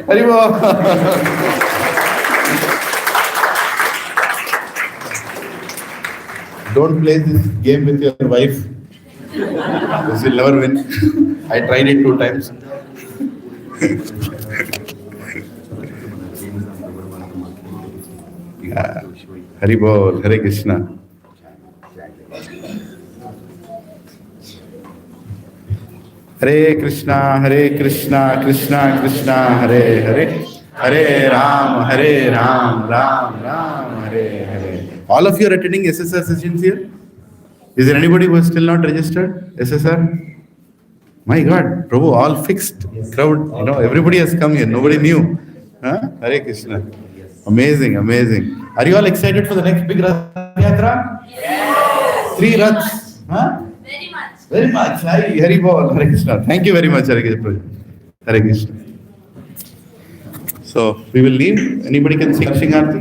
Haribol. Don't play this game with your wife. This will never win. I tried it 2 times. Haribol, Hare Krishna. Hare Krishna, Krishna Krishna, Hare Hare, Hare Ram, Ram Ram, Hare Hare. All of you are attending SSR sessions here? Is there anybody who is still not registered? SSR? My God, Prabhu, all fixed crowd. Everybody has come here. Nobody knew. Huh? Hare Krishna. Amazing, amazing. Are you all excited for the next big Rath Yatra? Yes. 3 Raths. Huh? Very much. Very much. Haribol, Hare Krishna. Thank you very much, Hare Krishna. Hare Krishna. So, we will leave. Anybody can sing Arti?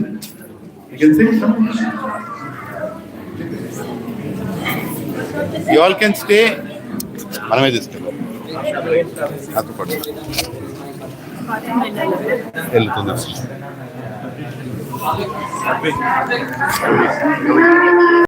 You can sing some? You all can stay. Maname తీసుకెళ్ళాలి. నాతో పాటు. వెళ్తుంది.